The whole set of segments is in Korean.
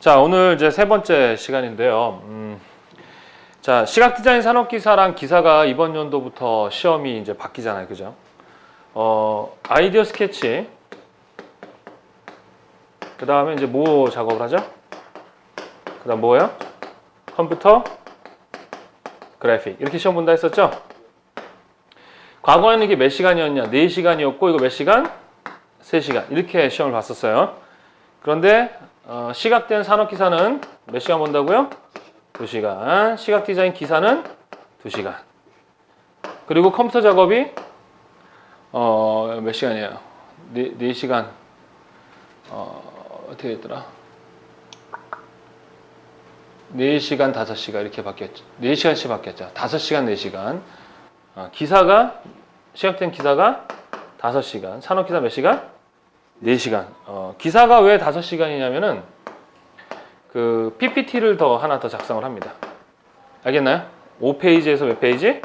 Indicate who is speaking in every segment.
Speaker 1: 자, 오늘 이제 세 번째 시간인데요. 자, 시각 디자인 산업 기사랑 기사가 이번 연도부터 시험이 이제 바뀌잖아요. 그죠? 아이디어 스케치. 그 다음에 이제 뭐 작업을 하죠? 그 다음 뭐예요? 컴퓨터 그래픽. 이렇게 시험 본다 했었죠? 과거에는 이게 몇 시간이었냐? 4시간이었고, 이거 몇 시간? 3시간. 이렇게 시험을 봤었어요. 그런데 시각된 산업기사는 몇 시간 본다고요? 2시간. 시각 디자인 기사는 2시간. 그리고 컴퓨터 작업이 몇 시간이에요? 4시간. 어떻게 됐더라? 4시간, 5시간 이렇게 바뀌었죠. 4시간씩 바뀌었죠. 5시간, 4시간. 기사가, 시각된 기사가 5시간. 산업기사 몇 시간? 4시간. 기사가 왜 5시간이냐면은 그 PPT를 하나 더 작성을 합니다. 알겠나요? 5페이지에서 몇 페이지?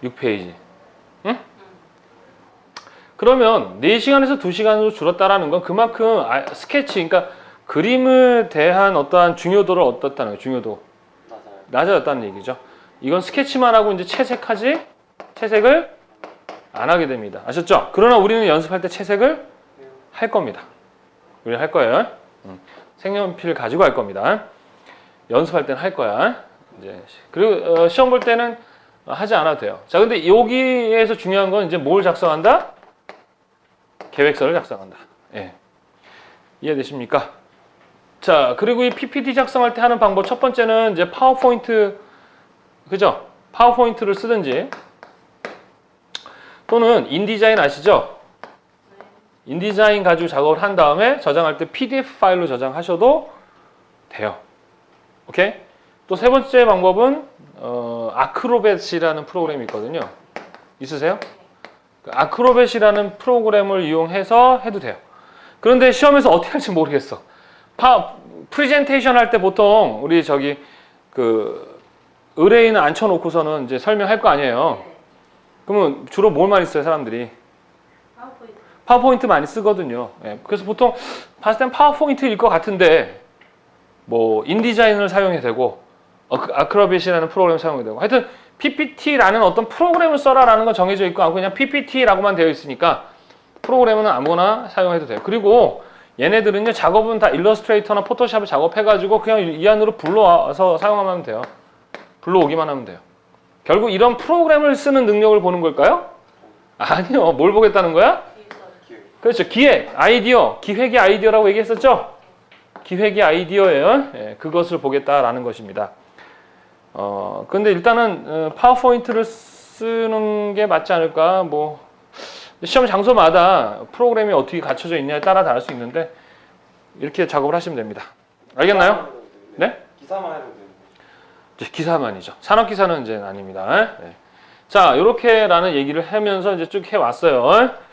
Speaker 1: 6페이지. 응? 그러면 4시간에서 2시간으로 줄었다라는 건 그만큼 스케치, 그러니까 그림에 대한 어떠한 중요도를 얻었다는 거예요. 중요도. 낮아졌다는 얘기죠. 이건 스케치만 하고 이제 채색하지 채색을 안 하게 됩니다. 아셨죠? 그러나 우리는 연습할 때 채색을 할 겁니다. 우리 할 거예요. 색연필 가지고 할 겁니다. 연습할 때는 할 거야. 이제 그리고 시험 볼 때는 하지 않아도 돼요. 자, 근데 여기에서 중요한 건 이제 뭘 작성한다? 계획서를 작성한다. 예. 이해되십니까? 자, 그리고 이 PPT 작성할 때 하는 방법 첫 번째는 이제 파워포인트, 그죠? 파워포인트를 쓰든지 또는 인디자인 아시죠? 인디자인 가지고 작업을 한 다음에 저장할 때 PDF 파일로 저장하셔도 돼요. 오케이? 또 세 번째 방법은 아크로벳이라는 프로그램이 있거든요. 있으세요? 아크로벳이라는 프로그램을 이용해서 해도 돼요. 그런데 시험에서 어떻게 할지 모르겠어. 프레젠테이션 할 때 보통 우리 의뢰인을 앉혀놓고서는 이제 설명할 거 아니에요. 그러면 주로 뭘 많이 써요, 사람들이? 파워포인트 많이 쓰거든요. 예, 그래서 보통 봤을 땐 파워포인트일 것 같은데 뭐 인디자인을 사용해도 되고 아크로빗이라는 프로그램을 사용해도 되고 하여튼 PPT라는 어떤 프로그램을 써라라는 건 정해져 있고 그냥 PPT라고만 되어 있으니까 프로그램은 아무거나 사용해도 돼요. 그리고 얘네들은요 작업은 다 일러스트레이터나 포토샵을 작업해가지고 그냥 이 안으로 불러와서 사용하면 돼요. 불러오기만 하면 돼요. 결국 이런 프로그램을 쓰는 능력을 보는 걸까요? 아니요. 뭘 보겠다는 거야? 그렇죠. 기획, 아이디어, 기획이 아이디어라고 얘기했었죠? 기획이 아이디어예요. 예, 그것을 보겠다라는 것입니다. 근데 일단은 파워포인트를 쓰는 게 맞지 않을까? 뭐 시험 장소마다 프로그램이 어떻게 갖춰져 있냐에 따라 다를 수 있는데 이렇게 작업을 하시면 됩니다. 알겠나요? 네?
Speaker 2: 기사만 해도 돼요.
Speaker 1: 기사만이죠. 산업기사는 이제 아닙니다. 네. 자, 이렇게라는 얘기를 하면서 이제 쭉 해왔어요.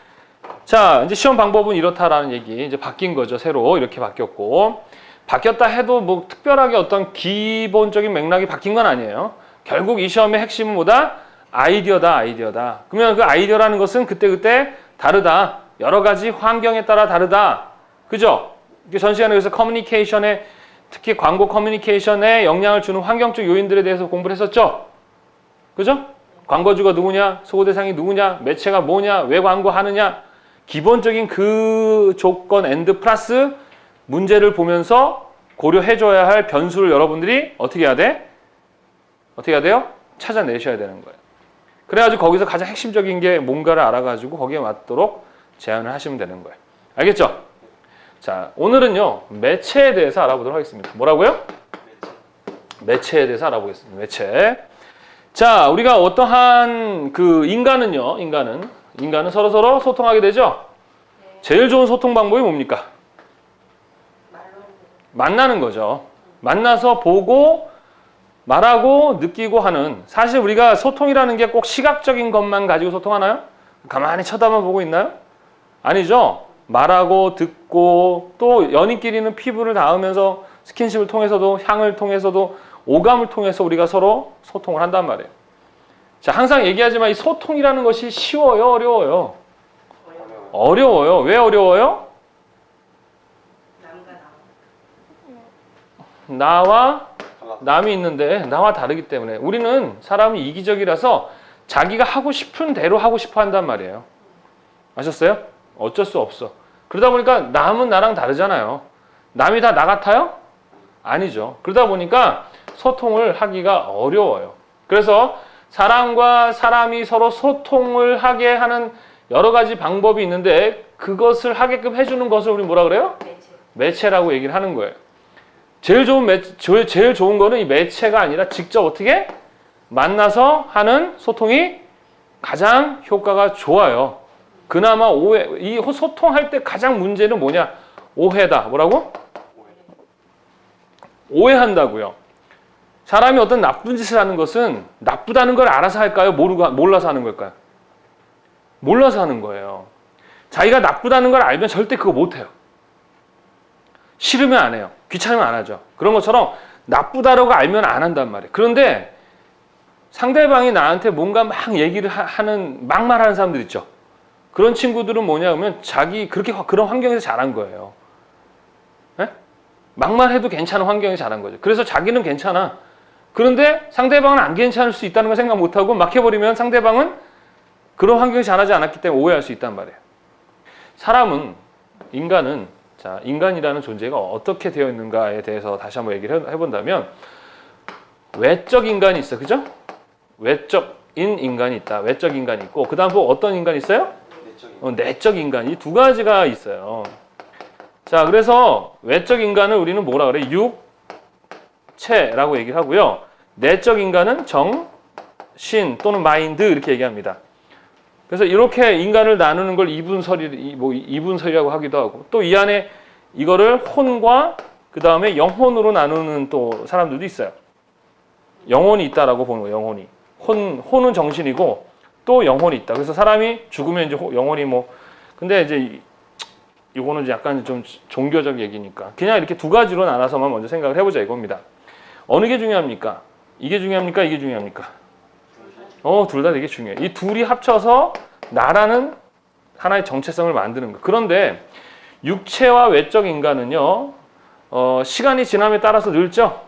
Speaker 1: 자, 이제 시험 방법은 이렇다라는 얘기, 이제 바뀐 거죠. 새로 이렇게 바뀌었고, 바뀌었다 해도 뭐 특별하게 어떤 기본적인 맥락이 바뀐 건 아니에요. 결국 이 시험의 핵심은 뭐다? 아이디어다, 아이디어다. 그러면 그 아이디어라는 것은 그때그때 다르다. 여러 가지 환경에 따라 다르다. 그죠? 전 시간에 그래서 커뮤니케이션에, 특히 광고 커뮤니케이션에 영향을 주는 환경적 요인들에 대해서 공부를 했었죠? 그죠? 광고주가 누구냐? 소구 대상이 누구냐? 매체가 뭐냐? 왜 광고하느냐? 기본적인 그 조건 앤드 플러스 문제를 보면서 고려해줘야 할 변수를 여러분들이 어떻게 해야 돼? 어떻게 해야 돼요? 찾아내셔야 되는 거예요. 그래가지고 거기서 가장 핵심적인 게 뭔가를 알아가지고 거기에 맞도록 제안을 하시면 되는 거예요. 알겠죠? 자, 오늘은요, 매체에 대해서 알아보도록 하겠습니다. 뭐라고요? 매체에 대해서 알아보겠습니다. 매체. 자, 우리가 어떠한 인간은 서로 소통하게 되죠? 제일 좋은 소통 방법이 뭡니까? 만나는 거죠. 만나서 보고, 말하고, 느끼고 하는. 사실 우리가 소통이라는 게 꼭 시각적인 것만 가지고 소통하나요? 가만히 쳐다만 보고 있나요? 아니죠. 말하고, 듣고, 또 연인끼리는 피부를 닿으면서 스킨십을 통해서도, 향을 통해서도, 오감을 통해서 우리가 서로 소통을 한단 말이에요. 자, 항상 얘기하지만 이 소통이라는 것이 쉬워요, 어려워요? 어려워요. 왜 어려워요? 나와
Speaker 2: 달라.
Speaker 1: 남이 있는데 나와 다르기 때문에 우리는 사람이 이기적이라서 자기가 하고 싶은 대로 하고 싶어 한단 말이에요. 아셨어요? 어쩔 수 없어. 그러다 보니까 남은 나랑 다르잖아요. 남이 다 나 같아요? 아니죠. 그러다 보니까 소통을 하기가 어려워요. 그래서 사람과 사람이 서로 소통을 하게 하는 여러 가지 방법이 있는데 그것을 하게끔 해주는 것을 우리 뭐라 그래요? 매체라고 얘기를 하는 거예요. 제일 좋은 거는 이 매체가 아니라 직접 어떻게 만나서 하는 소통이 가장 효과가 좋아요. 그나마 이 소통할 때 가장 문제는 뭐냐? 오해다. 뭐라고? 오해한다고요. 사람이 어떤 나쁜 짓을 하는 것은 나쁘다는 걸 알아서 할까요? 몰라서 하는 걸까요? 몰라서 하는 거예요. 자기가 나쁘다는 걸 알면 절대 그거 못해요. 싫으면 안 해요. 귀찮으면 안 하죠. 그런 것처럼 나쁘다라고 알면 안 한단 말이에요. 그런데 상대방이 나한테 뭔가 막 얘기를 막말하는 사람들 있죠. 그런 친구들은 뭐냐면 자기 그런 환경에서 자란 거예요. 네? 막말해도 괜찮은 환경에서 자란 거죠. 그래서 자기는 괜찮아. 그런데 상대방은 안 괜찮을 수 있다는 걸 생각 못하고 막 해버리면 상대방은 그런 환경에서 자라지 않았기 때문에 오해할 수 있단 말이에요. 인간이라는 존재가 어떻게 되어 있는가에 대해서 다시 한번 얘기를 해본다면 외적 인간이 있어. 그죠? 외적인 인간이 있다. 외적 인간이 있고 그 다음 어떤 인간이 있어요? 내적 인간. 이 두 가지가 있어요. 자, 그래서 외적 인간을 우리는 뭐라 그래? 육체라고 얘기를 하고요. 내적 인간은 정신 또는 마인드 이렇게 얘기합니다. 그래서 이렇게 인간을 나누는 걸 이분설이라고 하기도 하고 또 이 안에 이거를 혼과 그 다음에 영혼으로 나누는 또 사람들도 있어요. 영혼이 있다라고 보는 거예요. 영혼이. 혼은 정신이고 또 영혼이 있다. 그래서 사람이 죽으면 이제 영혼이 근데 이제 이거는 약간 좀 종교적 얘기니까 그냥 이렇게 두 가지로 나눠서만 먼저 생각을 해보자 이겁니다. 어느 게 중요합니까? 이게 중요합니까? 이게 중요합니까? 둘 다 되게 중요해요. 이 둘이 합쳐서 나라는 하나의 정체성을 만드는 거예요. 그런데 육체와 외적 인간은요, 시간이 지남에 따라서 늙죠?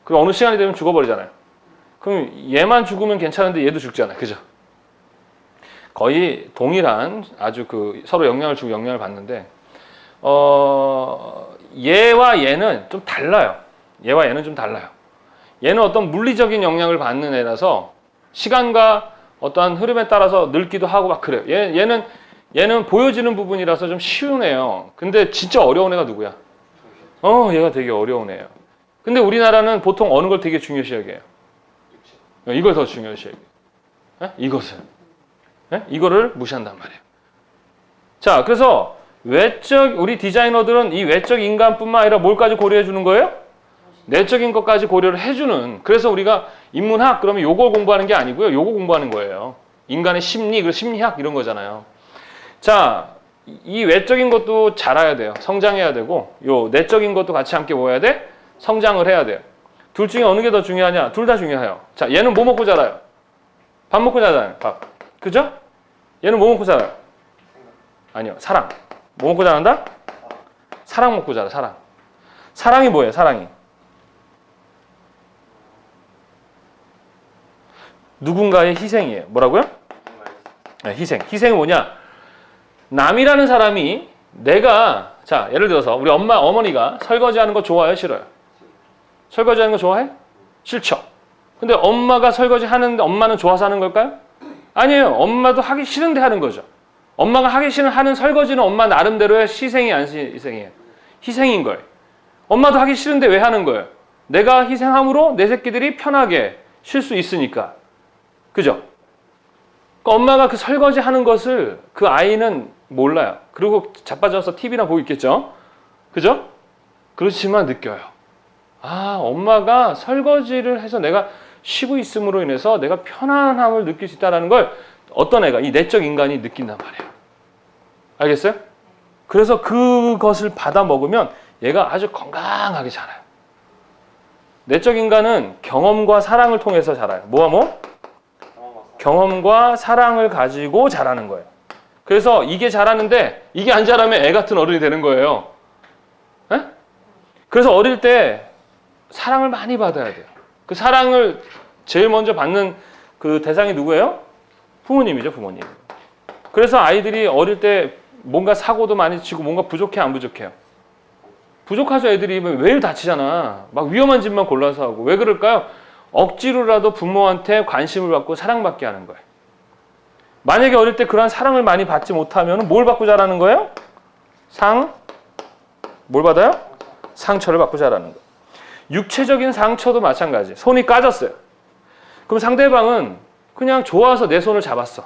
Speaker 1: 그럼 어느 시간이 되면 죽어버리잖아요. 그럼 얘만 죽으면 괜찮은데 얘도 죽잖아요. 그죠? 거의 동일한 아주 서로 영향을 주고 영향을 받는데, 얘와 얘는 좀 달라요. 얘와 얘는 좀 달라요. 얘는 어떤 물리적인 영향을 받는 애라서 시간과 어떠한 흐름에 따라서 늙기도 하고 막 그래요. 얘는 보여지는 부분이라서 좀 쉬운 애예요. 근데 진짜 어려운 애가 누구야? 얘가 되게 어려운 애예요. 근데 우리나라는 보통 어느 걸 되게 중요시 여겨요? 이걸 더 중요시 여겨요. 이것을. 이거를 무시한단 말이에요. 자, 그래서 우리 디자이너들은 이 외적 인간뿐만 아니라 뭘까지 고려해 주는 거예요? 내적인 것까지 고려를 해주는. 그래서 우리가 인문학 그러면 요걸 공부하는 게 아니고요. 요거 공부하는 거예요. 인간의 심리, 그리고 심리학 이런 거잖아요. 자, 이 외적인 것도 자라야 돼요. 성장해야 되고 요 내적인 것도 같이 함께 뭐 해야 돼? 성장을 해야 돼요. 둘 중에 어느 게 더 중요하냐? 둘 다 중요해요. 자, 얘는 뭐 먹고 자라요? 밥 먹고 자라요. 밥. 그죠? 얘는 뭐 먹고 자라요? 아니요. 사랑. 뭐 먹고 자란다? 사랑 먹고 자라. 사랑. 사랑이 뭐예요? 사랑이. 누군가의 희생이에요. 뭐라고요? 네, 희생. 희생이 뭐냐? 남이라는 사람이 자, 예를 들어서 우리 어머니가 설거지하는 거 좋아해요? 싫어요? 설거지하는 거 좋아해? 싫죠. 근데 엄마가 설거지 하는데 엄마는 좋아서 하는 걸까요? 아니에요. 엄마도 하기 싫은데 하는 거죠. 엄마가 하기 싫은 하는 설거지는 엄마 나름대로의 희생이 안 희생이에요. 희생인 거예요. 엄마도 하기 싫은데 왜 하는 거예요? 내가 희생함으로 내 새끼들이 편하게 쉴 수 있으니까. 그죠? 그러니까 엄마가 그 설거지 하는 것을 그 아이는 몰라요. 그리고 자빠져서 TV나 보고 있겠죠? 그죠? 그렇지만 느껴요. 엄마가 설거지를 해서 내가 쉬고 있음으로 인해서 내가 편안함을 느낄 수 있다는 걸 어떤 애가, 이 내적 인간이 느낀단 말이에요. 알겠어요? 그래서 그것을 받아 먹으면 얘가 아주 건강하게 자라요. 내적 인간은 경험과 사랑을 통해서 자라요. 뭐? 경험과 사랑을 가지고 자라는 거예요. 그래서 이게 자라는데 이게 안 자라면 애 같은 어른이 되는 거예요. 그래서 어릴 때 사랑을 많이 받아야 돼요. 그 사랑을 제일 먼저 받는 그 대상이 누구예요? 부모님이죠, 부모님. 그래서 아이들이 어릴 때 뭔가 사고도 많이 치고 뭔가 부족해, 안 부족해요? 부족하죠. 애들이 매일 다치잖아. 막 위험한 짓만 골라서 하고. 왜 그럴까요? 억지로라도 부모한테 관심을 받고 사랑받게 하는 거예요. 만약에 어릴 때 그러한 사랑을 많이 받지 못하면 뭘 받고 자라는 거예요? 뭘 받아요? 상처를 받고 자라는 거예요. 육체적인 상처도 마찬가지. 손이 까졌어요. 그럼 상대방은 그냥 좋아서 내 손을 잡았어.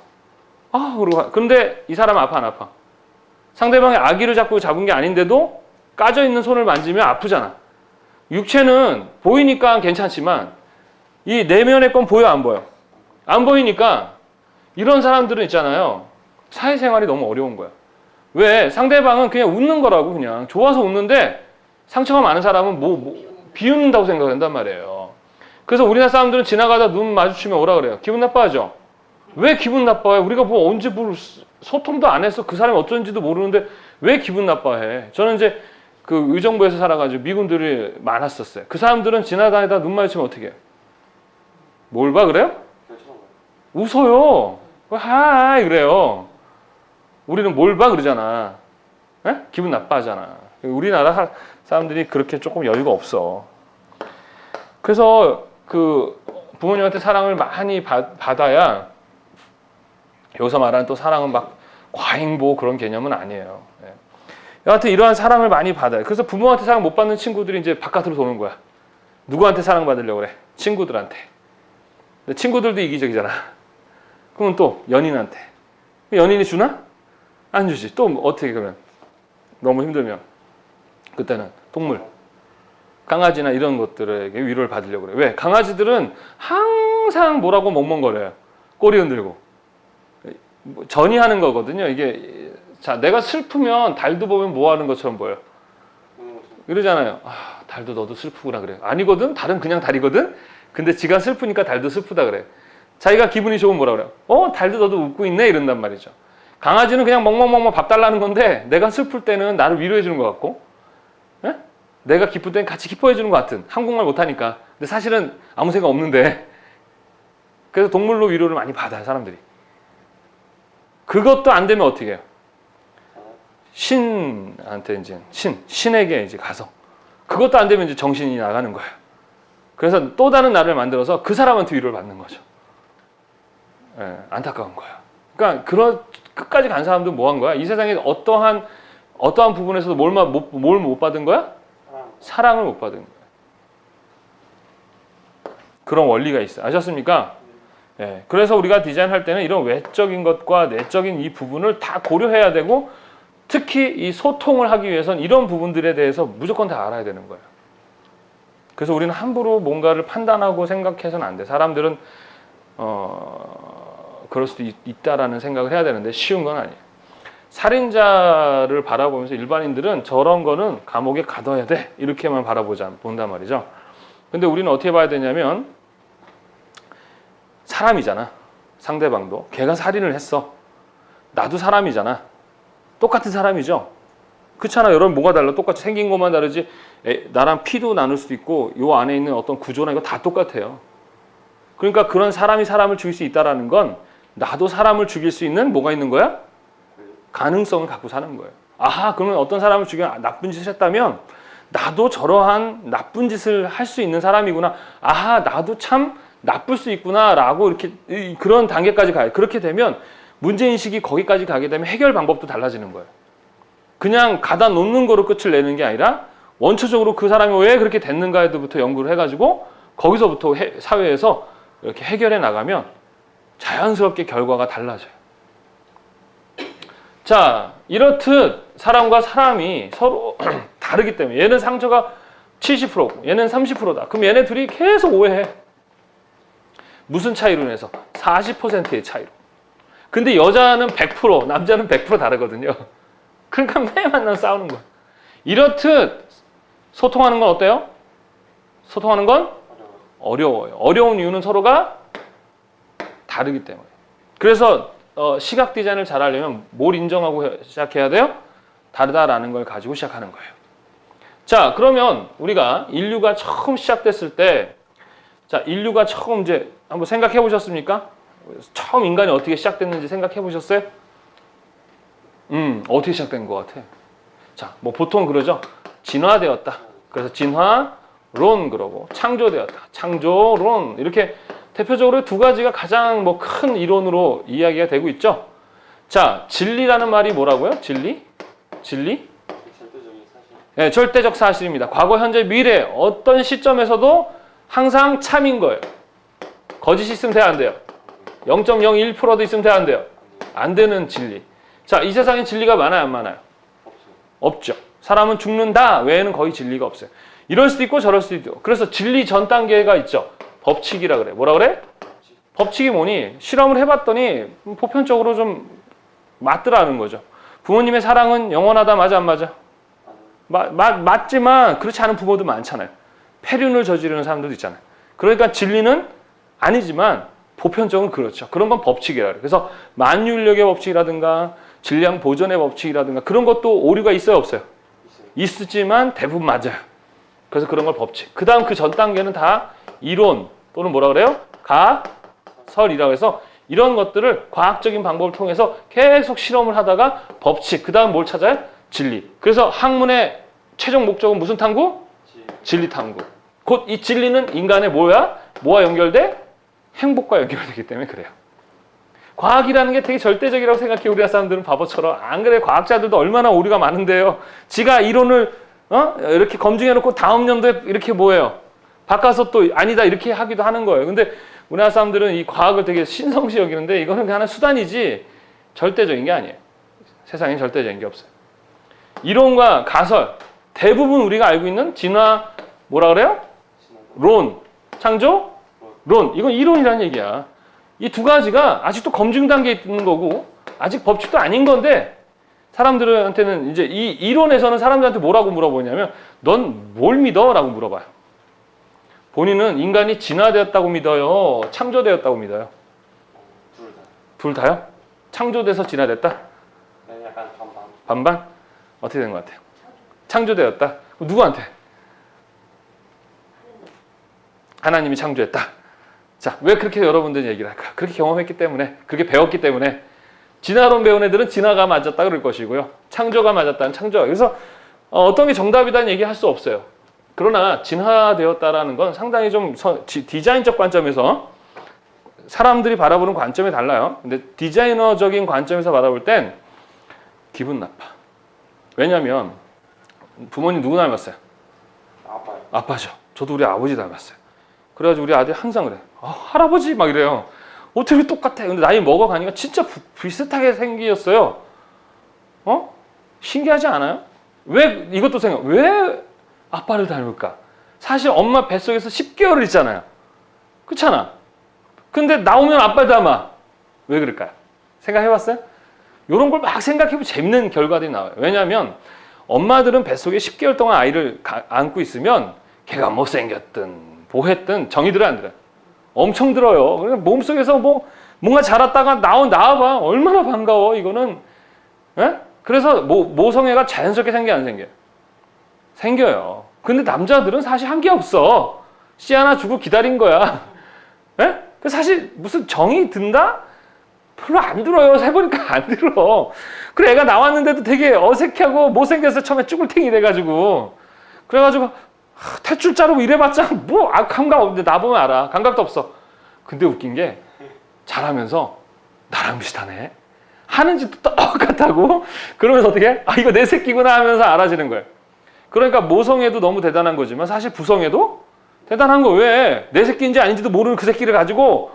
Speaker 1: 그런데 이 사람 아파, 안 아파? 상대방의 아기를 잡은 게 아닌데도 까져 있는 손을 만지면 아프잖아. 육체는 보이니까 괜찮지만 이 내면의 건 보여, 안 보여? 안 보이니까 이런 사람들은 있잖아요. 사회생활이 너무 어려운 거야. 왜? 상대방은 그냥 웃는 거라고, 그냥 좋아서 웃는데 상처가 많은 사람은 비웃는다고 생각한단 말이에요. 그래서 우리나라 사람들은 지나가다 눈 마주치면 뭐라 그래요? 기분 나빠하죠? 왜 기분 나빠해? 우리가 언제 소통도 안 해서 그 사람이 어쩐지도 모르는데 왜 기분 나빠해? 저는 이제 그 의정부에서 살아가지고 미군들이 많았었어요. 그 사람들은 지나다니다 눈 마주치면 어떻게 해요? 뭘 봐 그래요? 웃어요. 하이 그래요. 우리는 뭘 봐 그러잖아. 에? 기분 나빠하잖아. 우리나라 사람들이 그렇게 조금 여유가 없어. 그래서 그 부모님한테 사랑을 많이 받아야, 여기서 말하는 또 사랑은 막 과잉보 그런 개념은 아니에요. 여하튼 이러한 사랑을 많이 받아요. 그래서 부모한테 사랑 못 받는 친구들이 이제 바깥으로 도는 거야. 누구한테 사랑 받으려고 그래? 친구들한테. 근데 친구들도 이기적이잖아. 그러면 또 연인한테. 연인이 주나? 안 주지. 또 어떻게 그러면? 너무 힘들면. 그때는 동물. 강아지나 이런 것들에게 위로를 받으려고 그래. 왜? 강아지들은 항상 뭐라고 멍멍거려요. 꼬리 흔들고. 전이하는 거거든요. 이게, 자, 내가 슬프면 달도 보면 뭐 하는 것처럼 보여. 이러잖아요. 달도 너도 슬프구나 그래. 아니거든. 달은 그냥 달이거든. 근데 지가 슬프니까 달도 슬프다 그래. 자기가 기분이 좋으면 뭐라 그래요? 달도 너도 웃고 있네 이런단 말이죠. 강아지는 그냥 멍멍멍멍 밥 달라는 건데, 내가 슬플 때는 나를 위로해 주는 것 같고, 에? 내가 기쁠 때는 같이 기뻐해 주는 것 같은. 한국말 못하니까. 근데 사실은 아무 생각 없는데. 그래서 동물로 위로를 많이 받아요, 사람들이. 그것도 안 되면 어떻게 해요? 신한테 이제 신에게 이제 가서, 그것도 안 되면 이제 정신이 나가는 거예요. 그래서 또 다른 나를 만들어서 그 사람한테 위로를 받는 거죠. 예, 안타까운 거예요. 그러니까 끝까지 간 사람들은 뭐 한 거야? 이 세상에 어떠한 부분에서도 뭘 못 받은 거야? 사랑을 못 받은 거예요. 그런 원리가 있어요. 아셨습니까? 예, 그래서 우리가 디자인할 때는 이런 외적인 것과 내적인 이 부분을 다 고려해야 되고, 특히 이 소통을 하기 위해서는 이런 부분들에 대해서 무조건 다 알아야 되는 거예요. 그래서 우리는 함부로 뭔가를 판단하고 생각해서는 안 돼. 사람들은 그럴 수도 있다라는 생각을 해야 되는데 쉬운 건 아니에요. 살인자를 바라보면서 일반인들은 저런 거는 감옥에 가둬야 돼 이렇게만 본단 말이죠. 근데 우리는 어떻게 봐야 되냐면, 사람이잖아. 상대방도. 걔가 살인을 했어. 나도 사람이잖아. 똑같은 사람이죠. 그렇잖아. 여러분 뭐가 달라? 똑같이 생긴 것만 다르지. 나랑 피도 나눌 수도 있고 요 안에 있는 어떤 구조나 이거 다 똑같아요. 그러니까 그런 사람이 사람을 죽일 수 있다라는 건, 나도 사람을 죽일 수 있는 뭐가 있는 거야? 가능성을 갖고 사는 거예요. 그러면 어떤 사람을 죽여 나쁜 짓을 했다면 나도 저러한 나쁜 짓을 할 수 있는 사람이구나. 나도 참 나쁠 수 있구나 라고 이렇게 그런 단계까지 가요. 그렇게 되면 문제인식이 거기까지 가게 되면 해결 방법도 달라지는 거예요. 그냥 가다 놓는 거로 끝을 내는 게 아니라 원초적으로 그 사람이 왜 그렇게 됐는가에부터 연구를 해가지고 거기서부터 사회에서 이렇게 해결해 나가면 자연스럽게 결과가 달라져요. 자, 이렇듯 사람과 사람이 서로 다르기 때문에, 얘는 상처가 70%고 얘는 30%다. 그럼 얘네 둘이 계속 오해해. 무슨 차이로 인해서? 40%의 차이로. 근데 여자는 100%, 남자는 100% 다르거든요. 그러니까 매일 만나면 싸우는 거야. 이렇듯 소통하는 건 어때요? 소통하는 건 어려워요. 어려운 이유는 서로가 다르기 때문에. 그래서 시각 디자인을 잘 하려면 뭘 인정하고 시작해야 돼요? 다르다라는 걸 가지고 시작하는 거예요. 자, 그러면 우리가 인류가 처음 시작됐을 때, 자, 인류가 처음 이제 한번 생각해 보셨습니까? 처음 인간이 어떻게 시작됐는지 생각해 보셨어요? 어떻게 시작된 것 같아? 자, 뭐 보통 그러죠. 진화되었다. 그래서 진화론 그러고 창조되었다. 창조론 이렇게 대표적으로 두 가지가 가장 뭐 큰 이론으로 이야기가 되고 있죠. 자, 진리라는 말이 뭐라고요? 진리? 진리?
Speaker 2: 절대적인 사실.
Speaker 1: 네, 절대적 사실입니다. 과거, 현재, 미래 어떤 시점에서도 항상 참인 거예요. 거짓이 있으면 돼요, 안 돼요? 0.01%도 있으면 돼요, 안 돼요? 안 되는 진리. 자, 이 세상에 진리가 많아요, 안 많아요?
Speaker 2: 없어요.
Speaker 1: 없죠. 사람은 죽는다 외에는 거의 진리가 없어요. 이럴 수도 있고 저럴 수도 있고. 그래서 진리 전 단계가 있죠. 법칙이라 그래. 뭐라 그래? 법칙이 뭐니? 실험을 해봤더니 보편적으로 좀 맞더라는 거죠. 부모님의 사랑은 영원하다. 맞아, 안 맞아? 맞지만 그렇지 않은 부모도 많잖아요. 폐륜을 저지르는 사람들도 있잖아요. 그러니까 진리는 아니지만 보편적으로 그렇죠. 그런 건 법칙이라 그래요. 그래서 만유인력의 법칙이라든가 질량 보존의 법칙이라든가 그런 것도 오류가 있어요, 없어요? 있지만 대부분 맞아요. 그래서 그런 걸 법칙. 그 다음 그 전 단계는 다 이론 또는 뭐라 그래요? 가설이라고 해서 이런 것들을 과학적인 방법을 통해서 계속 실험을 하다가 법칙, 그 다음 뭘 찾아요? 진리. 그래서 학문의 최종 목적은 무슨 탐구? 진리 탐구. 곧 이 진리는 인간의 뭐야? 뭐와 연결돼? 행복과 연결되기 때문에 그래요. 과학이라는 게 되게 절대적이라고 생각해 우리나라 사람들은 바보처럼. 안 그래? 과학자들도 얼마나 오류가 많은데요. 지가 이론을 이렇게 검증해놓고 다음 연도에 이렇게 뭐예요? 바꿔서 또 아니다 이렇게 하기도 하는 거예요. 근데 우리나라 사람들은 이 과학을 되게 신성시 여기는데 이거는 그냥 하나의 수단이지 절대적인 게 아니에요. 세상엔 절대적인 게 없어요. 이론과 가설, 대부분 우리가 알고 있는 진화, 뭐라 그래요? 론, 창조, 론. 이건 이론이라는 얘기야. 이 두 가지가 아직도 검증 단계에 있는 거고 아직 법칙도 아닌 건데 사람들한테는 이제 이 이론에서는 사람들한테 뭐라고 물어보냐면 넌 뭘 믿어? 라고 물어봐요. 본인은 인간이 진화되었다고 믿어요? 창조되었다고 믿어요?
Speaker 2: 둘 다.
Speaker 1: 둘 다요? 창조돼서 진화됐다?
Speaker 2: 네, 약간 반반.
Speaker 1: 반반? 어떻게 된 것 같아요? 창조되었다? 누구한테? 하나님이 창조했다. 자, 왜 그렇게 여러분들이 얘기를 할까? 그렇게 경험했기 때문에, 그렇게 배웠기 때문에 진화론 배운 애들은 진화가 맞았다 그럴 것이고요. 창조가 맞았다는 창조가. 그래서 어떤 게 정답이다는 얘기할 수 없어요. 그러나 진화되었다라는 건 상당히 좀 디자인적 관점에서 사람들이 바라보는 관점이 달라요. 근데 디자이너적인 관점에서 바라볼 땐 기분 나빠. 왜냐하면 부모님 누구 닮았어요?
Speaker 2: 아빠요.
Speaker 1: 아빠죠. 저도 우리 아버지 닮았어요. 그래가지고 우리 아들이 항상 그래. 할아버지 막 이래요. 어떻게 똑같아? 근데 나이 먹어가니까 진짜 비슷하게 생겼어요. 신기하지 않아요? 왜 이것도 생각? 왜 아빠를 닮을까? 사실 엄마 뱃속에서 10개월을 있잖아요. 그렇잖아. 근데 나오면 아빠를 닮아. 왜 그럴까요? 생각해봤어요? 이런 걸 막 생각해보면 재밌는 결과들이 나와요. 왜냐하면 엄마들은 뱃속에 10개월 동안 아이를 안고 있으면 걔가 못생겼든 보했든 정이 들어요, 안 들어요? 엄청 들어요. 그러니까 몸속에서 뭔가 자랐다가 나와봐. 얼마나 반가워, 이거는. 에? 그래서 모성애가 자연스럽게 생겨, 안 생겨요? 생겨요. 근데 남자들은 사실 한 게 없어. 씨 하나 주고 기다린 거야. 에? 사실 무슨 정이 든다? 별로 안 들어요. 세보니까 안 들어. 그래, 애가 나왔는데도 되게 어색하고 못생겨서 처음에 쭈글탱이 돼가지고. 그래가지고, 탯줄 자르고 이래봤자 감각 없는데 나 보면 알아. 감각도 없어. 근데 웃긴 게 잘하면서 나랑 비슷하네. 하는 짓도 똑같다고. 그러면서 어떻게? 이거 내 새끼구나 하면서 알아지는 거예요. 그러니까 모성애도 너무 대단한 거지만 사실 부성애도 대단한 거. 왜? 내 새끼인지 아닌지도 모르는 그 새끼를 가지고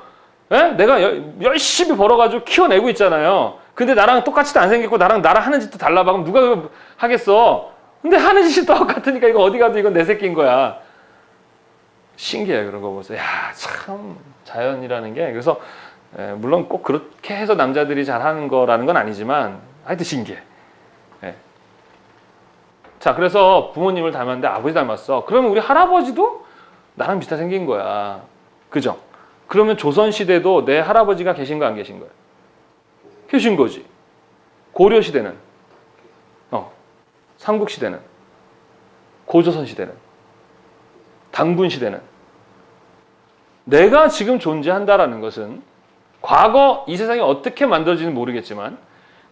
Speaker 1: 내가 열심히 벌어가지고 키워내고 있잖아요. 근데 나랑 똑같이도 안 생겼고 나랑 하는 짓도 달라봐. 그럼 누가 그거 하겠어? 근데 하는 짓이 똑같으니까 이거 어디 가도 이건 내 새끼인 거야. 신기해, 그런 거 보면서. 야, 참 자연이라는 게. 그래서 물론 꼭 그렇게 해서 남자들이 잘하는 거라는 건 아니지만 하여튼 신기해. 자, 그래서 부모님을 닮았는데 아버지 닮았어. 그러면 우리 할아버지도 나랑 비슷하게 생긴 거야. 그죠? 그러면 조선시대도 내 할아버지가 계신 거 안 계신 거야? 계신 거지. 고려시대는? 삼국시대는? 고조선 시대는, 단군 시대는. 내가 지금 존재한다라는 것은 과거 이 세상이 어떻게 만들어지는지 모르겠지만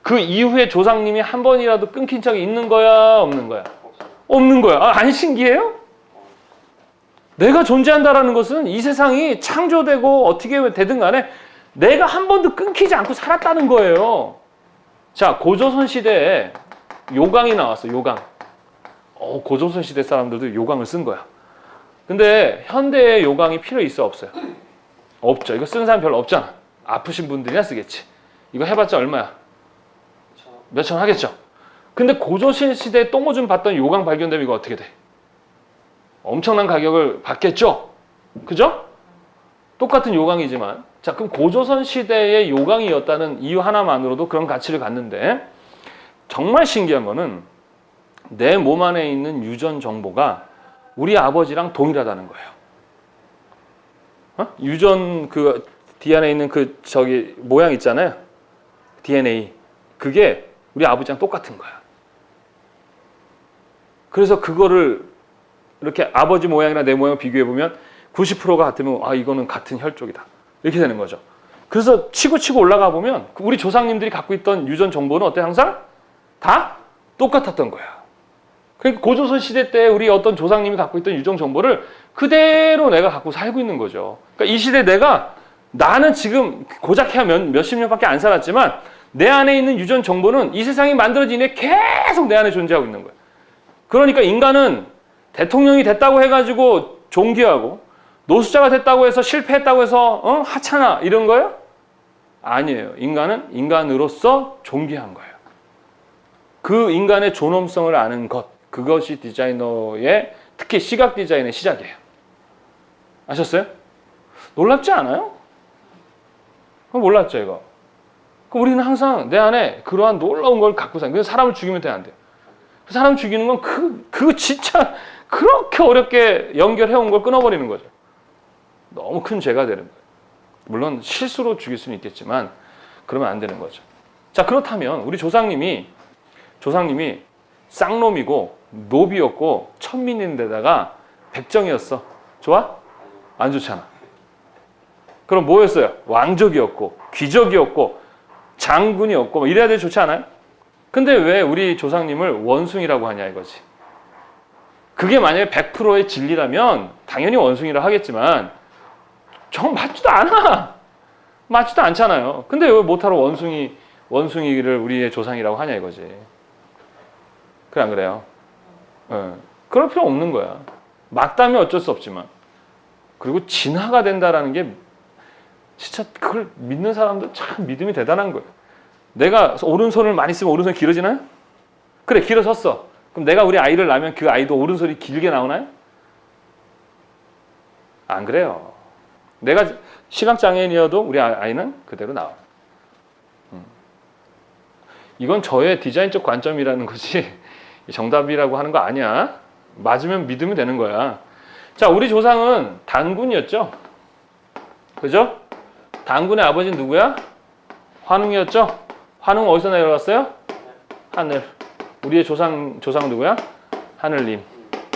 Speaker 1: 그 이후에 조상님이 한 번이라도 끊긴 적이 있는 거야, 없는 거야?
Speaker 2: 없어요.
Speaker 1: 없는 거야. 안 신기해요? 내가 존재한다라는 것은 이 세상이 창조되고 어떻게 되든 간에 내가 한 번도 끊기지 않고 살았다는 거예요. 자, 고조선 시대에 요강이 나왔어, 요강. 고조선 시대 사람들도 요강을 쓴 거야. 근데 현대의 요강이 필요 있어, 없어요? 없죠. 이거 쓰는 사람 별로 없잖아. 아프신 분들이나 쓰겠지. 이거 해봤자 얼마야? 몇천 하겠죠. 근데 고조선 시대에 똥오줌 봤던 요강 발견되면 이거 어떻게 돼? 엄청난 가격을 받겠죠? 그죠? 똑같은 요강이지만. 자, 그럼 고조선 시대의 요강이었다는 이유 하나만으로도 그런 가치를 갖는데, 정말 신기한 거는 내 몸 안에 있는 유전 정보가 우리 아버지랑 동일하다는 거예요. 유전 그 DNA에 있는 그 저기 모양 있잖아요. DNA. 그게 우리 아버지랑 똑같은 거야. 그래서 그거를 이렇게 아버지 모양이나 내 모양을 비교해 보면 90%가 같으면 이거는 같은 혈족이다. 이렇게 되는 거죠. 그래서 치고 올라가 보면 우리 조상님들이 갖고 있던 유전 정보는 어때? 항상 다 똑같았던 거야. 그러니까 고조선 시대 때 우리 어떤 조상님이 갖고 있던 유전 정보를 그대로 내가 갖고 살고 있는 거죠. 그러니까 이 시대 나는 지금 고작 해야 몇십 년밖에 안 살았지만 내 안에 있는 유전 정보는 이 세상이 만들어지니 계속 내 안에 존재하고 있는 거예요. 그러니까 인간은 대통령이 됐다고 해가지고 존귀하고 노숙자가 됐다고 해서 실패했다고 해서 하찮아 이런 거예요? 아니에요. 인간은 인간으로서 존귀한 거예요. 그 인간의 존엄성을 아는 것, 그것이 디자이너의 특히 시각 디자인의 시작이에요. 아셨어요? 놀랍지 않아요? 몰랐죠 이거. 우리는 항상 내 안에 그러한 놀라운 걸 갖고 사는. 그래서 사람을 죽이면 돼, 안 돼요? 사람 죽이는 건 그거 진짜 그렇게 어렵게 연결해온 걸 끊어버리는 거죠. 너무 큰 죄가 되는 거예요. 물론 실수로 죽일 수는 있겠지만 그러면 안 되는 거죠. 자, 그렇다면 우리 조상님이 쌍놈이고 노비였고 천민인데다가 백정이었어. 좋아? 안 좋잖아. 그럼 뭐였어요? 왕족이었고 귀족이었고 장군이었고 뭐 이래야 되지 좋지 않아요? 근데 왜 우리 조상님을 원숭이라고 하냐 이거지. 그게 만약에 100%의 진리라면 당연히 원숭이라 하겠지만 정 맞지도 않아. 맞지도 않잖아요. 근데 왜 못하러 원숭이를 우리의 조상이라고 하냐 이거지. 그래 안 그래요? 그럴 필요 없는 거야. 맞다면 어쩔 수 없지만. 그리고 진화가 된다라는 게 진짜 그걸 믿는 사람들 참 믿음이 대단한 거예요. 내가 오른손을 많이 쓰면 오른손이 길어지나요? 그래, 길어졌어. 그럼 내가 우리 아이를 낳으면 그 아이도 오른손이 길게 나오나요? 안 그래요. 내가 시각장애인이어도 우리 아이는 그대로 나와요. 이건 저의 디자인적 관점이라는 것이 정답이라고 하는 거 아니야. 맞으면 믿으면 되는 거야. 자, 우리 조상은 단군이었죠. 그죠? 단군의 아버지는 누구야? 환웅이었죠? 환웅 어디서 내려왔어요? 하늘. 우리의 조상은 누구야? 하늘님.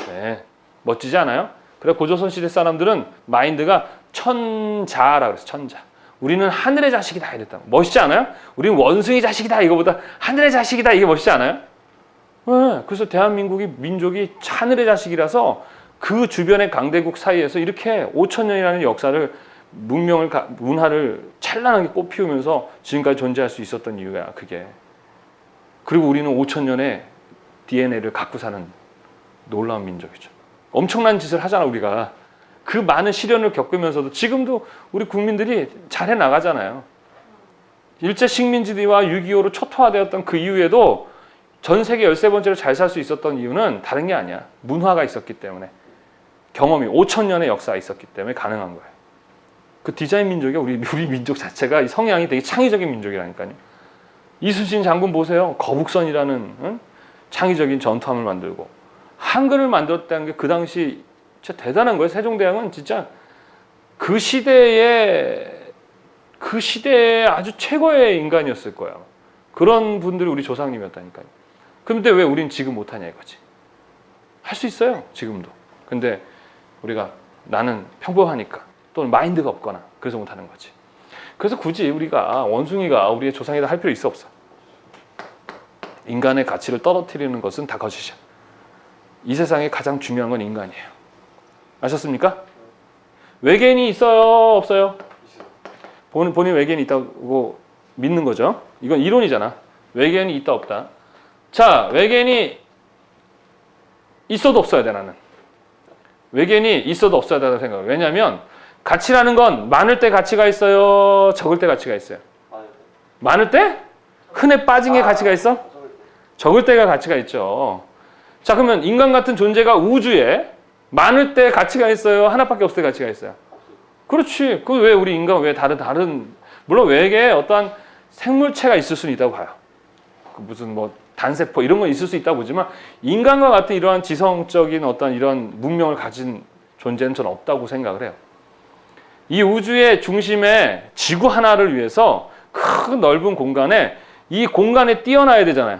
Speaker 1: 네, 멋지지 않아요? 그래, 고조선 시대 사람들은 마인드가 천자라고 그랬어. 천자. 우리는 하늘의 자식이다 이랬다. 멋있지 않아요? 우리는 원숭이 자식이다 이거보다 하늘의 자식이다 이게 멋있지 않아요? 네, 그래서 대한민국이 민족이 하늘의 자식이라서 그 주변의 강대국 사이에서 이렇게 5,000년이라는 역사를 문화를 찬란하게 꽃피우면서 지금까지 존재할 수 있었던 이유야 그게. 그리고 우리는 5,000년의 DNA를 갖고 사는 놀라운 민족이죠. 엄청난 짓을 하잖아 우리가. 그 많은 시련을 겪으면서도 지금도 우리 국민들이 잘해 나가잖아요. 일제 식민지와 6.25로 초토화되었던 그 이후에도 전 세계 13번째로 잘 살 수 있었던 이유는 다른 게 아니야. 문화가 있었기 때문에. 경험이 5,000년의 역사가 있었기 때문에 가능한 거예요. 그 디자인 민족이 우리 민족 자체가 성향이 되게 창의적인 민족이라니까요. 이순신 장군 보세요. 거북선이라는 창의적인 전투함을 만들고 한글을 만들었다는 게 그 당시 진짜 대단한 거예요. 세종대왕은 진짜 그 시대에 아주 최고의 인간이었을 거예요. 그런 분들이 우리 조상님이었다니까요. 그런데 왜 우린 지금 못하냐 이거지. 할 수 있어요. 지금도. 근데 우리가 나는 평범하니까 또는 마인드가 없거나 그래서 못하는 거지. 그래서 굳이 우리가 원숭이가 우리의 조상이다 할 필요 있어 없어. 인간의 가치를 떨어뜨리는 것은 다 거짓이야. 이 세상에 가장 중요한 건 인간이에요. 아셨습니까? 외계인이 있어요? 없어요?
Speaker 2: 있어요.
Speaker 1: 본인 외계인이 있다고 믿는 거죠. 이건 이론이잖아. 외계인이 있다 없다. 자, 외계인이 있어도 없어야 돼 나는. 외계인이 있어도 없어야 된다고 생각해요. 왜냐하면 가치라는 건 많을 때 가치가 있어요? 적을 때 가치가 있어요?
Speaker 2: 아, 네.
Speaker 1: 많을 때? 흔해 빠진 게 가치가 있어? 적을 때가 가치가 있죠. 자, 그러면 인간 같은 존재가 우주에 많을 때 가치가 있어요? 하나밖에 없을 때 가치가 있어요? 그렇지. 그 왜 우리 인간 왜 다른 물론 외계에 어떠한 생물체가 있을 수는 있다고 봐요. 그 무슨 뭐 단세포 이런 건 있을 수 있다고 보지만 인간과 같은 이러한 지성적인 어떤 이런 문명을 가진 존재는 저는 없다고 생각을 해요. 이 우주의 중심에 지구 하나를 위해서 큰 넓은 공간에 이 공간에 뛰어나야 되잖아요.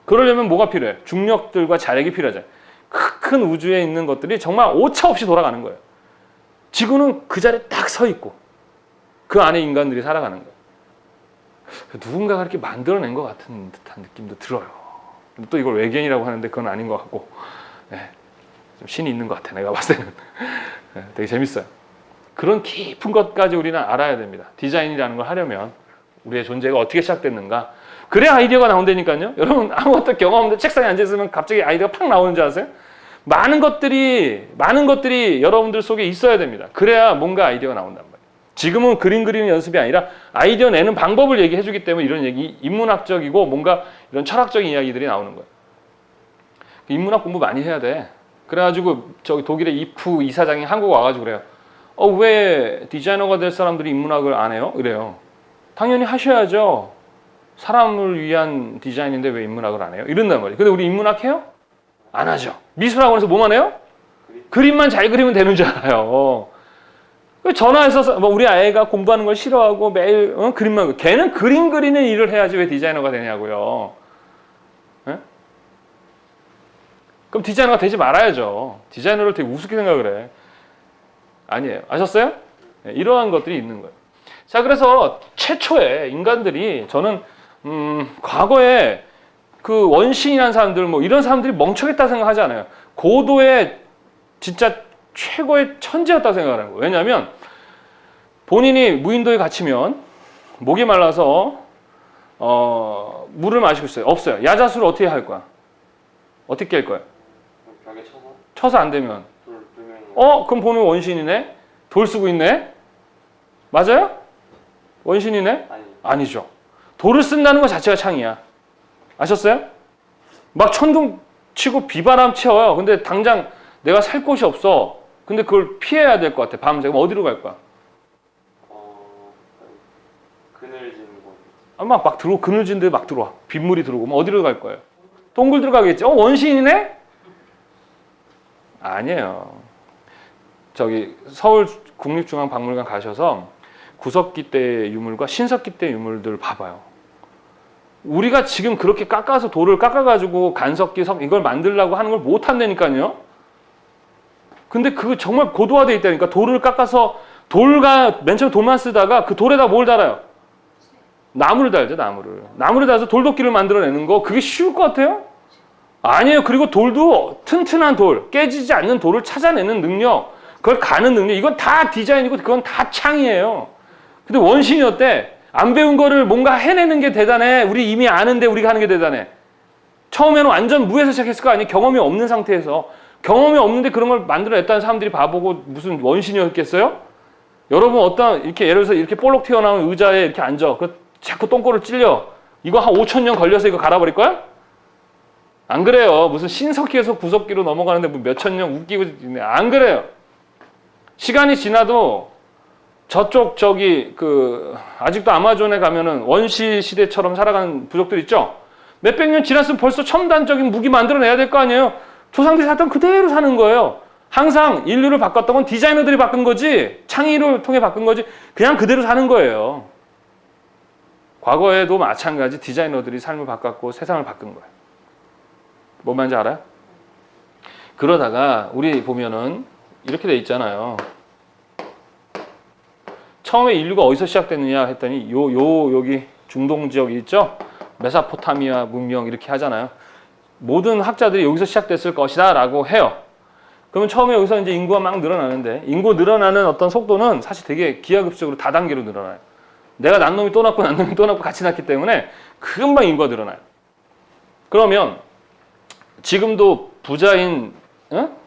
Speaker 1: 그러려면 뭐가 필요해? 중력들과 자력이 필요하잖아요. 큰 우주에 있는 것들이 정말 오차 없이 돌아가는 거예요. 지구는 그 자리에 딱 서 있고 그 안에 인간들이 살아가는 거예요. 누군가가 이렇게 만들어낸 것 같은 듯한 느낌도 들어요. 근데 또 이걸 외계인이라고 하는데 그건 아닌 것 같고 좀 신이 있는 것 같아 내가 봤을 때는. 되게 재밌어요. 그런 깊은 것까지 우리는 알아야 됩니다. 디자인이라는 걸 하려면 우리의 존재가 어떻게 시작됐는가. 그래야 아이디어가 나온다니까요. 여러분 아무것도 경험 없는데 책상에 앉아있으면 갑자기 아이디어가 팍 나오는 줄 아세요? 많은 것들이 여러분들 속에 있어야 됩니다. 그래야 뭔가 아이디어가 나온단 말이에요. 지금은 그림 그리는 연습이 아니라 아이디어 내는 방법을 얘기해 주기 때문에 이런 얘기 인문학적이고 뭔가 이런 철학적인 이야기들이 나오는 거예요. 인문학 공부 많이 해야 돼. 그래가지고 저기 독일의 이프 이사장이 한국 와가지고 그래요. 왜 디자이너가 될 사람들이 인문학을 안 해요? 이래요. 당연히 하셔야죠. 사람을 위한 디자인인데 왜 인문학을 안 해요? 이런단 말이에요. 근데 우리 인문학 해요? 안 하죠. 미술학원에서 뭐만 해요? 그림만 잘 그리면 되는 줄 알아요. 전화해서 우리 아이가 공부하는 걸 싫어하고 매일 그림만 걔는 그림 그리는 일을 해야지 왜 디자이너가 되냐고요. 네? 그럼 디자이너가 되지 말아야죠. 디자이너를 되게 우습게 생각을 해. 아니에요. 아셨어요? 네, 이러한 것들이 있는 거예요. 자, 그래서 최초에 인간들이 저는 과거에 그 원신이라는 사람들 뭐 이런 사람들이 멍청했다 생각하지 않아요. 고도의 진짜 최고의 천재였다 생각하는 거예요. 왜냐하면 본인이 무인도에 갇히면 목이 말라서 물을 마시고 있어요. 없어요. 야자수를 어떻게 할 거야? 어떻게 깰 거야?
Speaker 2: 벽에 쳐서
Speaker 1: 쳐서 안 되면
Speaker 2: 돌면
Speaker 1: 그럼 본인 원신이네? 돌 쓰고 있네? 맞아요? 원신이네? 아니죠. 돌을 쓴다는 것 자체가 창이야. 아셨어요? 막 천둥 치고 비바람 치어요. 근데 당장 내가 살 곳이 없어. 근데 그걸 피해야 될 것 같아. 밤새. 그럼 어디로 갈 거야?
Speaker 2: 그늘진 곳.
Speaker 1: 막 그늘진 데 막 들어와. 빗물이 들어오고. 그럼 어디로 갈 거예요? 동굴 들어가겠지. 원시인이네? 아니에요. 저기 서울 국립중앙박물관 가셔서 구석기 때 유물과 신석기 때 유물들 봐봐요. 우리가 지금 그렇게 깎아서 돌을 깎아가지고 간석기, 이걸 만들려고 하는 걸 못 한다니까요. 근데 그거 정말 고도화되어 있다니까. 돌을 깎아서 맨 처음에 돌만 쓰다가 그 돌에다 뭘 달아요? 나무를 달죠, 나무를. 나무를 달아서 돌도끼를 만들어내는 거 그게 쉬울 것 같아요? 아니에요. 그리고 돌도 튼튼한 돌, 깨지지 않는 돌을 찾아내는 능력, 그걸 가는 능력, 이건 다 디자인이고 그건 다 창이에요. 근데 원신이 어때? 안 배운 거를 뭔가 해내는 게 대단해. 우리 이미 아는데 우리가 하는 게 대단해. 처음에는 완전 무에서 시작했을 거 아니에요? 경험이 없는 상태에서. 경험이 없는데 그런 걸 만들어냈다는 사람들이 바보고 무슨 원신이었겠어요? 여러분 이렇게 예를 들어서 이렇게 볼록 튀어나온 의자에 이렇게 앉아. 자꾸 똥꼬를 찔려. 이거 한 5,000년 걸려서 이거 갈아버릴 거야? 안 그래요. 무슨 신석기에서 구석기로 넘어가는데 뭐 몇천 년 웃기고 있네. 안 그래요. 시간이 지나도 저쪽 아직도 아마존에 가면은 원시 시대처럼 살아가는 부족들 있죠? 몇백 년 지났으면 벌써 첨단적인 무기 만들어내야 될 거 아니에요? 조상들이 살던 그대로 사는 거예요. 항상 인류를 바꿨던 건 디자이너들이 바꾼 거지, 창의를 통해 바꾼 거지, 그냥 그대로 사는 거예요. 과거에도 마찬가지 디자이너들이 삶을 바꿨고 세상을 바꾼 거예요. 뭔 말인지 알아요? 그러다가 우리 보면은 이렇게 돼 있잖아요. 처음에 인류가 어디서 시작됐느냐 했더니 여기 중동 지역이 있죠. 메소포타미아 문명 이렇게 하잖아요. 모든 학자들이 여기서 시작됐을 것이다라고 해요. 그러면 처음에 여기서 이제 인구가 막 늘어나는데 인구 늘어나는 어떤 속도는 사실 되게 기하급수적으로 다단계로 늘어나요. 내가 난 놈이 또 낳고 난 놈이 또 낳고 같이 낳기 때문에 금방 인구가 늘어나요. 그러면 지금도 부자인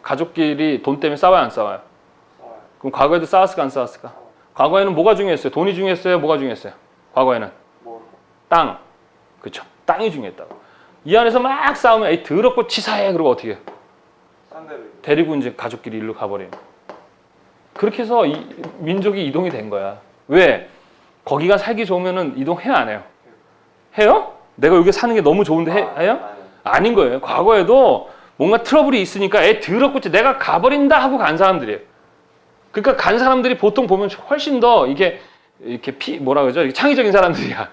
Speaker 1: 가족끼리 돈 때문에 싸워요, 안 싸워요?
Speaker 2: 싸워요.
Speaker 1: 그럼 과거에도 싸웠을까, 안 싸웠을까? 과거에는 뭐가 중요했어요? 돈이 중요했어요? 뭐가 중요했어요? 과거에는
Speaker 2: 뭐
Speaker 1: 땅, 그렇죠? 땅이 중요했다고. 이 안에서 막 싸우면 에이 더럽고 치사해. 그러고 어떻게 해요?
Speaker 2: 싼 데로
Speaker 1: 데리고 이제 가족끼리 일로 가버려요. 그렇게 해서 이 민족이 이동이 된 거야. 왜? 거기가 살기 좋으면은 이동해야 안 해요? 해요? 내가 여기 사는 게 너무 좋은데 해요?
Speaker 2: 아니요.
Speaker 1: 아닌 거예요. 과거에도 뭔가 트러블이 있으니까 애 더럽고 내가 가버린다 하고 간 사람들이에요. 그러니까 간 사람들이 보통 보면 훨씬 더 이게 이렇게 뭐라 그러죠? 이렇게 창의적인 사람들이야.